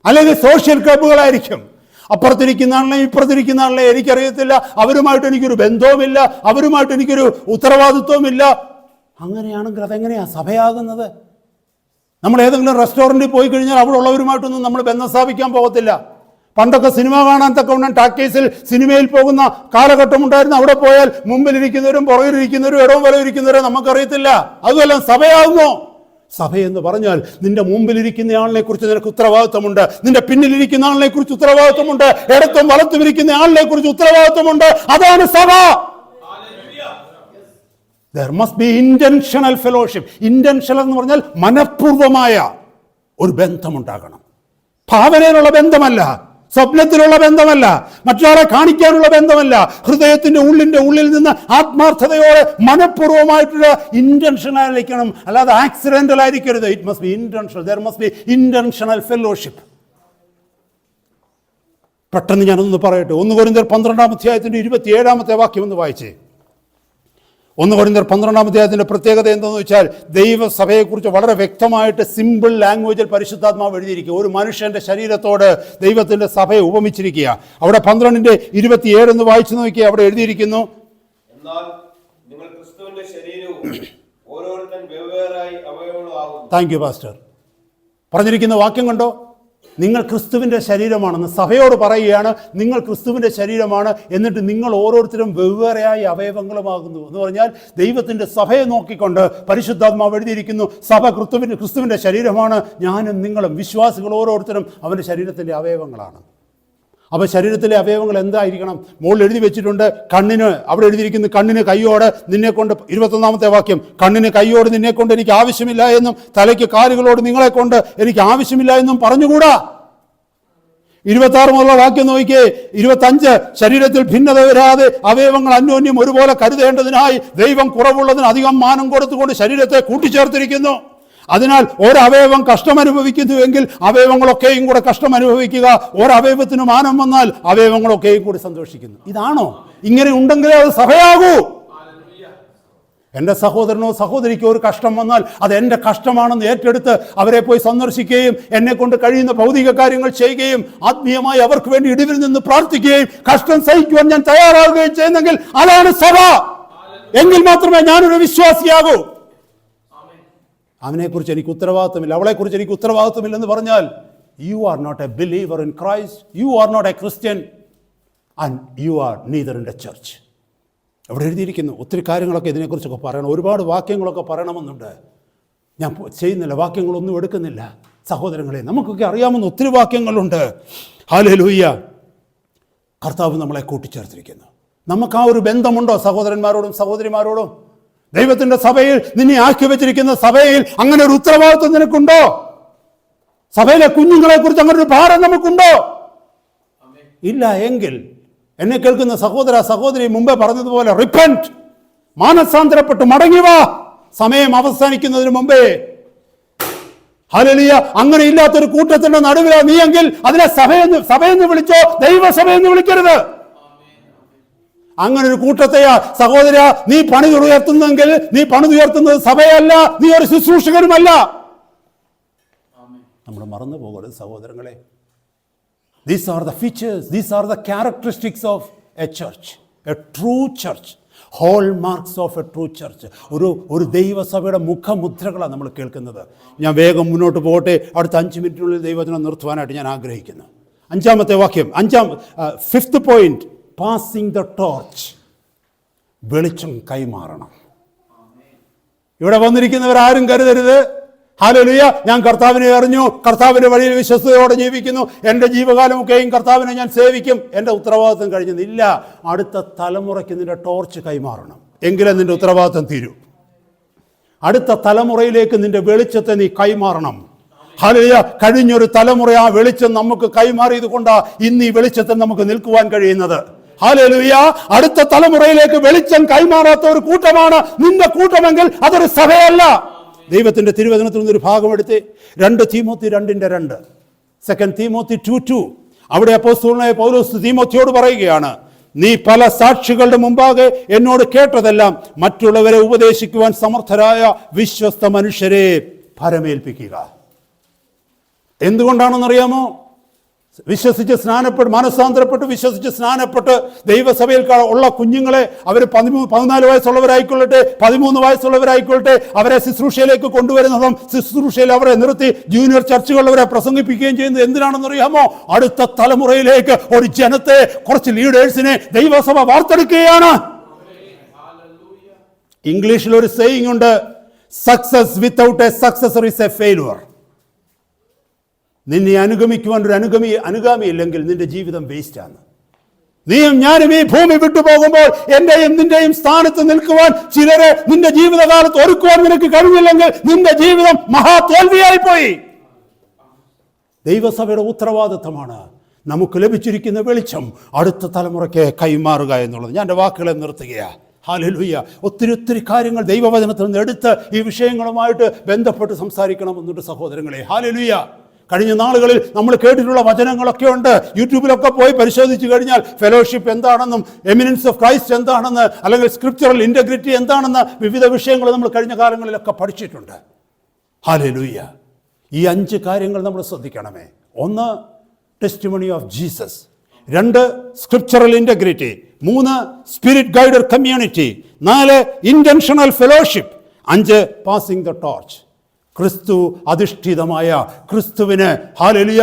അല്ലെങ്കിൽ സോഷ്യൽ ക്ലബുകളായിരിക്കും. അപ്പുറത്തിരിക്കുന്ന ആളിനെ ഇപ്പുറത്തിരിക്കുന്ന ആളിനെ എനിക്കറിയത്തില്ല, അവരുമായിട്ട് എനിക്കൊരു ബന്ധവുമില്ല, അവരുമായിട്ട് എനിക്കൊരു ഉത്തരവാദിത്വമില്ല. അങ്ങനെയാണെങ്കിൽ അതെങ്ങനെയാണ് സഭയാകുന്നത്? നമ്മൾ ഏതെങ്കിലും റെസ്റ്റോറൻറ്റിൽ പോയി കഴിഞ്ഞാൽ അവിടെ ഉള്ളവരുമായിട്ടൊന്നും നമ്മൾ ബന്ധം സ്ഥാപിക്കാൻ പോകത്തില്ല. പണ്ടൊക്കെ സിനിമ കാണാൻ തക്കവണ്ണം ടാക്കേസിൽ സിനിമയിൽ പോകുന്ന കാലഘട്ടം ഉണ്ടായിരുന്നു. അവിടെ പോയാൽ മുമ്പിലിരിക്കുന്നവരും പുറകിലിരിക്കുന്നവരും ഇടവും വലം ഇരിക്കുന്നവരും നമുക്കറിയത്തില്ല. അതുമല്ല സഭയാകുമോ? സഭയെന്ന് പറഞ്ഞാൽ നിന്റെ മുമ്പിലിരിക്കുന്ന ആളിനെ കുറിച്ച് നിനക്ക് ഉത്തരവാദിത്വമുണ്ട്, നിന്റെ പിന്നിലിരിക്കുന്ന ആളിനെ കുറിച്ച് ഉത്തരവാദിത്വമുണ്ട്, ഇടത്തും വലത്തും ഇരിക്കുന്ന ആളിനെ കുറിച്ച് ഉത്തരവാദിത്വമുണ്ട്. അതാണ് സഭ. There must be intentional fellowship. Intentional എന്ന് പറഞ്ഞാൽ മനഃപൂർവമായ ഒരു ബന്ധമുണ്ടാകണം. ഭാവനയിലുള്ള ബന്ധമല്ല, സ്വപ്നത്തിലുള്ള ബന്ധമല്ല, മറ്റൊരാളെ കാണിക്കാനുള്ള ബന്ധമല്ല. ഹൃദയത്തിന്റെ ഉള്ളിൽ നിന്ന് ആത്മാർത്ഥതയോടെ മനഃപൂർവ്വമായിട്ടുള്ള ഇന്റൻഷൻ ആയിരിക്കണം, അല്ലാതെ ആക്സിഡന്റൽ ആയിരിക്കരുത്. It must be intentional. There must be intentional fellowship. പെട്ടെന്ന് ഞാനൊന്ന് പറയട്ടെ. 1 കൊരിന്ത്യർ 12-ാം അധ്യായത്തിന്റെ 27-ാമത്തെ വാക്യം ഒന്ന് വായിച്ചേ. 1 കൊരിന്ത്യർ 12-ാം അധ്യായത്തിന്റെ പ്രത്യേകത എന്താണെന്ന് വെച്ചാൽ, ദൈവസഭയെക്കുറിച്ച് വളരെ വ്യക്തമായിട്ട് സിമ്പിൾ ലാംഗ്വേജിൽ പരിശുദ്ധാത്മാവ് എഴുതിയിരിക്കുക. ഒരു മനുഷ്യന്റെ ശരീരത്തോട് ദൈവത്തിന്റെ സഭയെ ഉപമിച്ചിരിക്കുക. അവിടെ 12-27 എന്ന് വായിച്ചു നോക്കിയാൽ അവിടെ എഴുതിയിരിക്കുന്നു, എന്നാൽ നിങ്ങൾ ക്രിസ്തുവിന്റെ ശരീരവും ഓരോരുത്തൻ വെവ്വേറായി അവയവങ്ങളാകുന്നു. Thank you pastor. പറഞ്ഞിരിക്കുന്ന വാക്യം കണ്ടോ? നിങ്ങൾ ക്രിസ്തുവിൻ്റെ ശരീരമാണെന്ന് സഭയോട് പറയുകയാണ്. നിങ്ങൾ ക്രിസ്തുവിൻ്റെ ശരീരമാണ്, എന്നിട്ട് നിങ്ങൾ ഓരോരുത്തരും വെവ്വേറെയായി അവയവങ്ങളുമാകുന്നു എന്ന് പറഞ്ഞാൽ ദൈവത്തിൻ്റെ സഭയെ നോക്കിക്കൊണ്ട് പരിശുദ്ധാത്മാവ് എഴുതിയിരിക്കുന്നു, സഭ ക്രിസ്തുവിൻ്റെ ശരീരമാണ്. ഞാനും നിങ്ങളും വിശ്വാസികൾ ഓരോരുത്തരും അവൻ്റെ ശരീരത്തിൻ്റെ അവയവങ്ങളാണ്. അപ്പോൾ ശരീരത്തിലെ അവയവങ്ങൾ എന്തായിരിക്കണം? മുകളിൽ എഴുതി വെച്ചിട്ടുണ്ട്. കണ്ണിന്, അവിടെ എഴുതിയിരിക്കുന്നു, കണ്ണിന് കൈയോട് നിന്നെക്കൊണ്ട്, 21-ാമത്തെ വാക്യം, കണ്ണിന് കൈയോട് നിന്നെക്കൊണ്ട് എനിക്ക് ആവശ്യമില്ല എന്നും തലയ്ക്ക് കാലുകളോട് നിങ്ങളെക്കൊണ്ട് എനിക്ക് ആവശ്യമില്ല എന്നും പറഞ്ഞുകൂടാ. 26 മുതലുള്ള വാക്യം നോക്കിയേ. 25, ശരീരത്തിൽ ഭിന്നത വരാതെ അവയവങ്ങൾ അന്യോന്യം ഒരുപോലെ കരുതേണ്ടതിനായി ദൈവം കുറവുള്ളതിന് അധികം മാനം കൊടുത്തുകൊണ്ട് ശരീരത്തെ കൂട്ടിച്ചേർത്തിരിക്കുന്നു. അതിനാൽ ഒരവയവം കഷ്ടം അനുഭവിക്കുന്നുവെങ്കിൽ അവയവങ്ങളൊക്കെയും കൂടെ കഷ്ടം അനുഭവിക്കുക. ഒരവയവത്തിന് മാനം വന്നാൽ അവയവങ്ങളൊക്കെയും കൂടി സന്തോഷിക്കുന്നു. ഇതാണോ? ഇങ്ങനെ ഉണ്ടെങ്കിലേ അത് സഭയാകൂ. എൻ്റെ സഹോദരനോ സഹോദരിക്കോ ഒരു കഷ്ടം വന്നാൽ അത് എൻ്റെ കഷ്ടമാണെന്ന് ഏറ്റെടുത്ത് അവരെ പോയി സന്ദർശിക്കുകയും എന്നെ കൊണ്ട് കഴിയുന്ന ഭൗതിക കാര്യങ്ങൾ ചെയ്യുകയും ആത്മീയമായി അവർക്ക് വേണ്ടി ഇടിവിൽ നിന്ന് പ്രാർത്ഥിക്കുകയും കഷ്ടം സഹിക്കുവാൻ ഞാൻ തയ്യാറാവുകയും ചെയ്യുന്നെങ്കിൽ അതാണ് സഭ. എങ്കിൽ മാത്രമേ ഞാനൊരു വിശ്വാസിയാകൂ. അവനെക്കുറിച്ച് എനിക്ക് ഉത്തരവാദിത്വമില്ല, അവളെക്കുറിച്ച് എനിക്ക് ഉത്തരവാദിത്വമില്ലെന്ന് പറഞ്ഞാൽ you are not a believer in Christ, you are not a Christian, and you are neither in the church. അവിടെ എഴുതിയിരിക്കുന്നു. ഒത്തിരി കാര്യങ്ങളൊക്കെ ഇതിനെക്കുറിച്ചൊക്കെ പറയണം, ഒരുപാട് വാക്യങ്ങളൊക്കെ പറയണമെന്നുണ്ട്. ഞാൻ ചെയ്യുന്നില്ല, വാക്യങ്ങളൊന്നും എടുക്കുന്നില്ല. സഹോദരങ്ങളെ, നമുക്കൊക്കെ അറിയാവുന്ന ഒത്തിരി വാക്യങ്ങളുണ്ട്. ഹല്ലേലൂയ. കർത്താവ് നമ്മളെ കൂട്ടിച്ചേർത്തിരിക്കുന്നു. നമുക്ക് ആ ഒരു ബന്ധമുണ്ടോ സഹോദരന്മാരോടും സഹോദരിമാരോടും? ദൈവത്തിൻ്റെ സഭയിൽ നിന്നെ ആക്കി വെച്ചിരിക്കുന്ന സഭയിൽ അങ്ങനെ ഒരു ഉത്തരവാദിത്വം നിനക്കുണ്ടോ? സഭയിലെ കുഞ്ഞുങ്ങളെ കുറിച്ച് അങ്ങനെ ഒരു ഭാരം നമുക്കുണ്ടോ? ഇല്ല എങ്കിൽ എന്നെ കേൾക്കുന്ന സഹോദര സഹോദരി, മുമ്പേ പറഞ്ഞതുപോലെ റിപ്പന്റ്, മാനസാന്തരപ്പെട്ട് മടങ്ങി വാ, സമയം അവസാനിക്കുന്നതിന് മുമ്പേ. ഹല്ലേലൂയ. അങ്ങനെ ഇല്ലാത്തൊരു കൂട്ടത്തിന്റെ നടുവിലാ നീയെങ്കിൽ അതിനെ സഭയെന്ന് വിളിച്ചോ, ദൈവസഭയെന്ന് വിളിക്കരുത്. അങ്ങനെ ഒരു കൂട്ടത്തെയാ സഹോദര നീ പണിതുയർത്തുന്നെങ്കിൽ നീ പണിതുയർത്തുന്നത് സഭയല്ല, നീ ഒരു ശുശ്രൂഷകനുമല്ല. നമ്മൾ മറന്നു പോകരുത് സഹോദരങ്ങളെ. These are the features, these are the characteristics of a church, a true church, hallmarks of a true church. ഒരു ദൈവസഭയുടെ മുഖമുദ്രകളാണ് നമ്മൾ കേൾക്കുന്നത്. ഞാൻ വേഗം മുന്നോട്ട് പോകട്ടെ. അടുത്ത 5 മിനിറ്റിനുള്ളിൽ ദൈവവചനം നിർത്തുവാനായിട്ട് ഞാൻ ആഗ്രഹിക്കുന്നു. 5-ാമത്തെ വാക്യം, 5th point, passing the torch. വെളിച്ചം കൈമാറണം. ഇവിടെ വന്നിരിക്കുന്നവരാരും കരുതരുത്, ഹല്ലേലൂയ, ഞാൻ കർത്താവിനെ അറിഞ്ഞു, കർത്താവിൻ്റെ വഴിയിൽ വിശ്വസ്തയോടെ ജീവിക്കുന്നു, എൻ്റെ ജീവകാലമൊക്കെയും കർത്താവിനെ ഞാൻ സേവിക്കും, എൻ്റെ ഉത്തരവാദിത്വം കഴിഞ്ഞില്ല. അടുത്ത തലമുറയ്ക്ക് നിന്റെ ടോർച്ച് കൈമാറണം, എങ്കിലേ നിന്റെ ഉത്തരവാദിത്വം തീരൂ. അടുത്ത തലമുറയിലേക്ക് നിന്റെ വെളിച്ചത്തെ നീ കൈമാറണം. ഹല്ലേലൂയ. കഴിഞ്ഞൊരു തലമുറ ആ വെളിച്ചം നമുക്ക് കൈമാറിയത് കൊണ്ടാ ഇന്ന് ഈ വെളിച്ചത്തിൽ നമുക്ക് നിൽക്കുവാൻ കഴിയുന്നത്. ഹല്ലേലൂയ. അടുത്ത തലമുറയിലേക്ക് വെളിച്ചം കൈമാറാത്ത ഒരു കൂട്ടമാണ് നിന്റെ കൂട്ടമെങ്കിൽ അതൊരു സഭയല്ല. ദൈവത്തിന്റെ തിരുവചനത്തിൽ നിന്നൊരു ഭാഗം എടുത്ത് 2 തീമോത്തി 2:2, 2 തീമോത്തി 2:2. അവിടെ അപ്പോസ്തലനായ പൗലോസ് തീമോത്തിയോട് പറയുകയാണ്, നീ പല സാക്ഷികളുടെ മുമ്പാകെ എന്നോട് കേട്ടതെല്ലാം മറ്റുള്ളവരെ ഉപദേശിക്കുവാൻ സമർത്ഥരായ വിശ്വസ്ത മനുഷ്യരെ ഭരമേൽപ്പിക്കുക. എന്തുകൊണ്ടാണെന്നറിയാമോ? വിശ്വസിച്ച് സ്നാനപ്പെട്ട് മനസ്സാന്തരപ്പെട്ട് വിശ്വസിച്ച് സ്നാനപ്പെട്ട് ദൈവസഭയിൽ ഉള്ള കുഞ്ഞുങ്ങളെ അവർ 14 വയസ്സുള്ളവരായിക്കൊള്ളട്ടെ 13 വയസ്സുള്ളവരായിക്കൊള്ളട്ടെ അവരെ ശുശ്രൂഷയിലേക്ക് കൊണ്ടുവരുന്നതും ശുശ്രൂഷയിൽ അവരെ നിർത്തി ജൂനിയർ ചർച്ചുകളിൽ പ്രസംഗിപ്പിക്കുകയും ചെയ്യുന്നത് എന്തിനാണെന്നറിയാമോ? അടുത്ത തലമുറയിലേക്ക് ഒരു ജനത്തെ, കുറച്ച് ലീഡേഴ്സിനെ ദൈവസഭ വാർത്തെടുക്കുകയാണ്. ഇംഗ്ലീഷിൽ ഒരു സേയിങ് ഉണ്ട്, success without A successor is A failure. നിന്നെ അനുഗമിക്കുവാൻ ഒരു അനുഗാമി ഇല്ലെങ്കിൽ നിന്റെ ജീവിതം വേസ്റ്റാണ്. നീയും ഞാനും ഈ ഭൂമി വിട്ടു പോകുമ്പോൾ എന്റെയും നിന്റെയും സ്ഥാനത്ത് നിൽക്കുവാൻ ചിലരെ നിന്റെ ജീവിതകാലത്ത് ഒരുക്കുവാൻ നിനക്ക് കഴിഞ്ഞില്ലെങ്കിൽ നിന്റെ ജീവിതം മഹാതോൽവിയായി പോയി. ദൈവസഭയുടെ ഉത്തരവാദിത്തമാണ് നമുക്ക് ലഭിച്ചിരിക്കുന്ന വെളിച്ചം അടുത്ത തലമുറയ്ക്ക് കൈമാറുക എന്നുള്ളത്. ഞാൻ എൻ്റെ വാക്കുകളെ നിർത്തുകയാണ്. ഹല്ലേലൂയ. ഒത്തിരി കാര്യങ്ങൾ ദൈവവചനത്തിൽ നിന്ന് എടുത്ത് ഈ വിഷയങ്ങളുമായിട്ട് ബന്ധപ്പെട്ട് സംസാരിക്കണമെന്നുണ്ട് സഹോദരങ്ങളെ. ഹല്ലേലൂയ. കഴിഞ്ഞ നാളുകളിൽ നമ്മൾ കേട്ടിട്ടുള്ള വചനങ്ങളൊക്കെ ഉണ്ട്. യൂട്യൂബിലൊക്കെ പോയി പരിശോധിച്ചു കഴിഞ്ഞാൽ ഫെലോഷിപ്പ് എന്താണെന്നും എമിനൻസ് ഓഫ് ക്രൈസ്റ്റ് എന്താണെന്ന്, അല്ലെങ്കിൽ സ്ക്രിപ്ചറൽ ഇൻറ്റഗ്രിറ്റി എന്താണെന്ന് വിവിധ വിഷയങ്ങൾ നമ്മൾ കഴിഞ്ഞ കാലങ്ങളിലൊക്കെ പഠിച്ചിട്ടുണ്ട്. ഹല്ലേലൂയ. ഈ 5 കാര്യങ്ങൾ നമ്മൾ ശ്രദ്ധിക്കണമേ. 1 testimony of Jesus, 2 scriptural integrity, 3 spirit guided community, 4 intentional fellowship, 5 passing the torch. ക്രിസ്തു അധിഷ്ഠിതമായ, ക്രിസ്തുവിന് ഹല്ലേലൂയ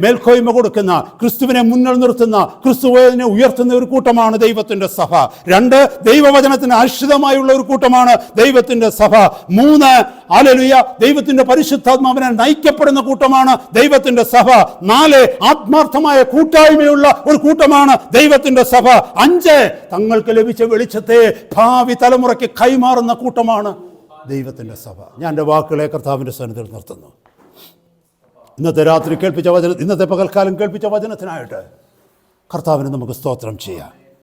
മേൽക്കോയ്മ കൊടുക്കുന്ന, ക്രിസ്തുവിനെ മുന്നിൽ നിർത്തുന്ന, ക്രിസ്തുവിനെ ഉയർത്തുന്ന ഒരു കൂട്ടമാണ് ദൈവത്തിൻ്റെ സഭ. 2 ദൈവവചനത്തിന് ആശ്രിതമായുള്ള ഒരു കൂട്ടമാണ് ദൈവത്തിൻ്റെ സഭ. 3 ഹല്ലേലൂയ ദൈവത്തിൻ്റെ പരിശുദ്ധാത്മാവിനെ നയിക്കപ്പെടുന്ന കൂട്ടമാണ് ദൈവത്തിൻ്റെ സഭ. 4 ആത്മാർത്ഥമായ കൂട്ടായ്മയുള്ള ഒരു കൂട്ടമാണ് ദൈവത്തിൻ്റെ സഭ. 5 തങ്ങൾക്ക് ലഭിച്ച വെളിച്ചത്തെ ഭാവി തലമുറയ്ക്ക് കൈമാറുന്ന കൂട്ടമാണ് ദൈവത്തിൻ്റെ സഭ. ഞാൻ എൻ്റെ വാക്കുകളെ കർത്താവിൻ്റെ സന്നിധിയിൽ നിർത്തുന്നു. ഇന്നത്തെ രാത്രി കേൾപ്പിച്ച വചനം, ഇന്നത്തെ പകൽക്കാലം കേൾപ്പിച്ച വചനത്തിനായിട്ട് കർത്താവിന് നമുക്ക് സ്തോത്രം ചെയ്യാം.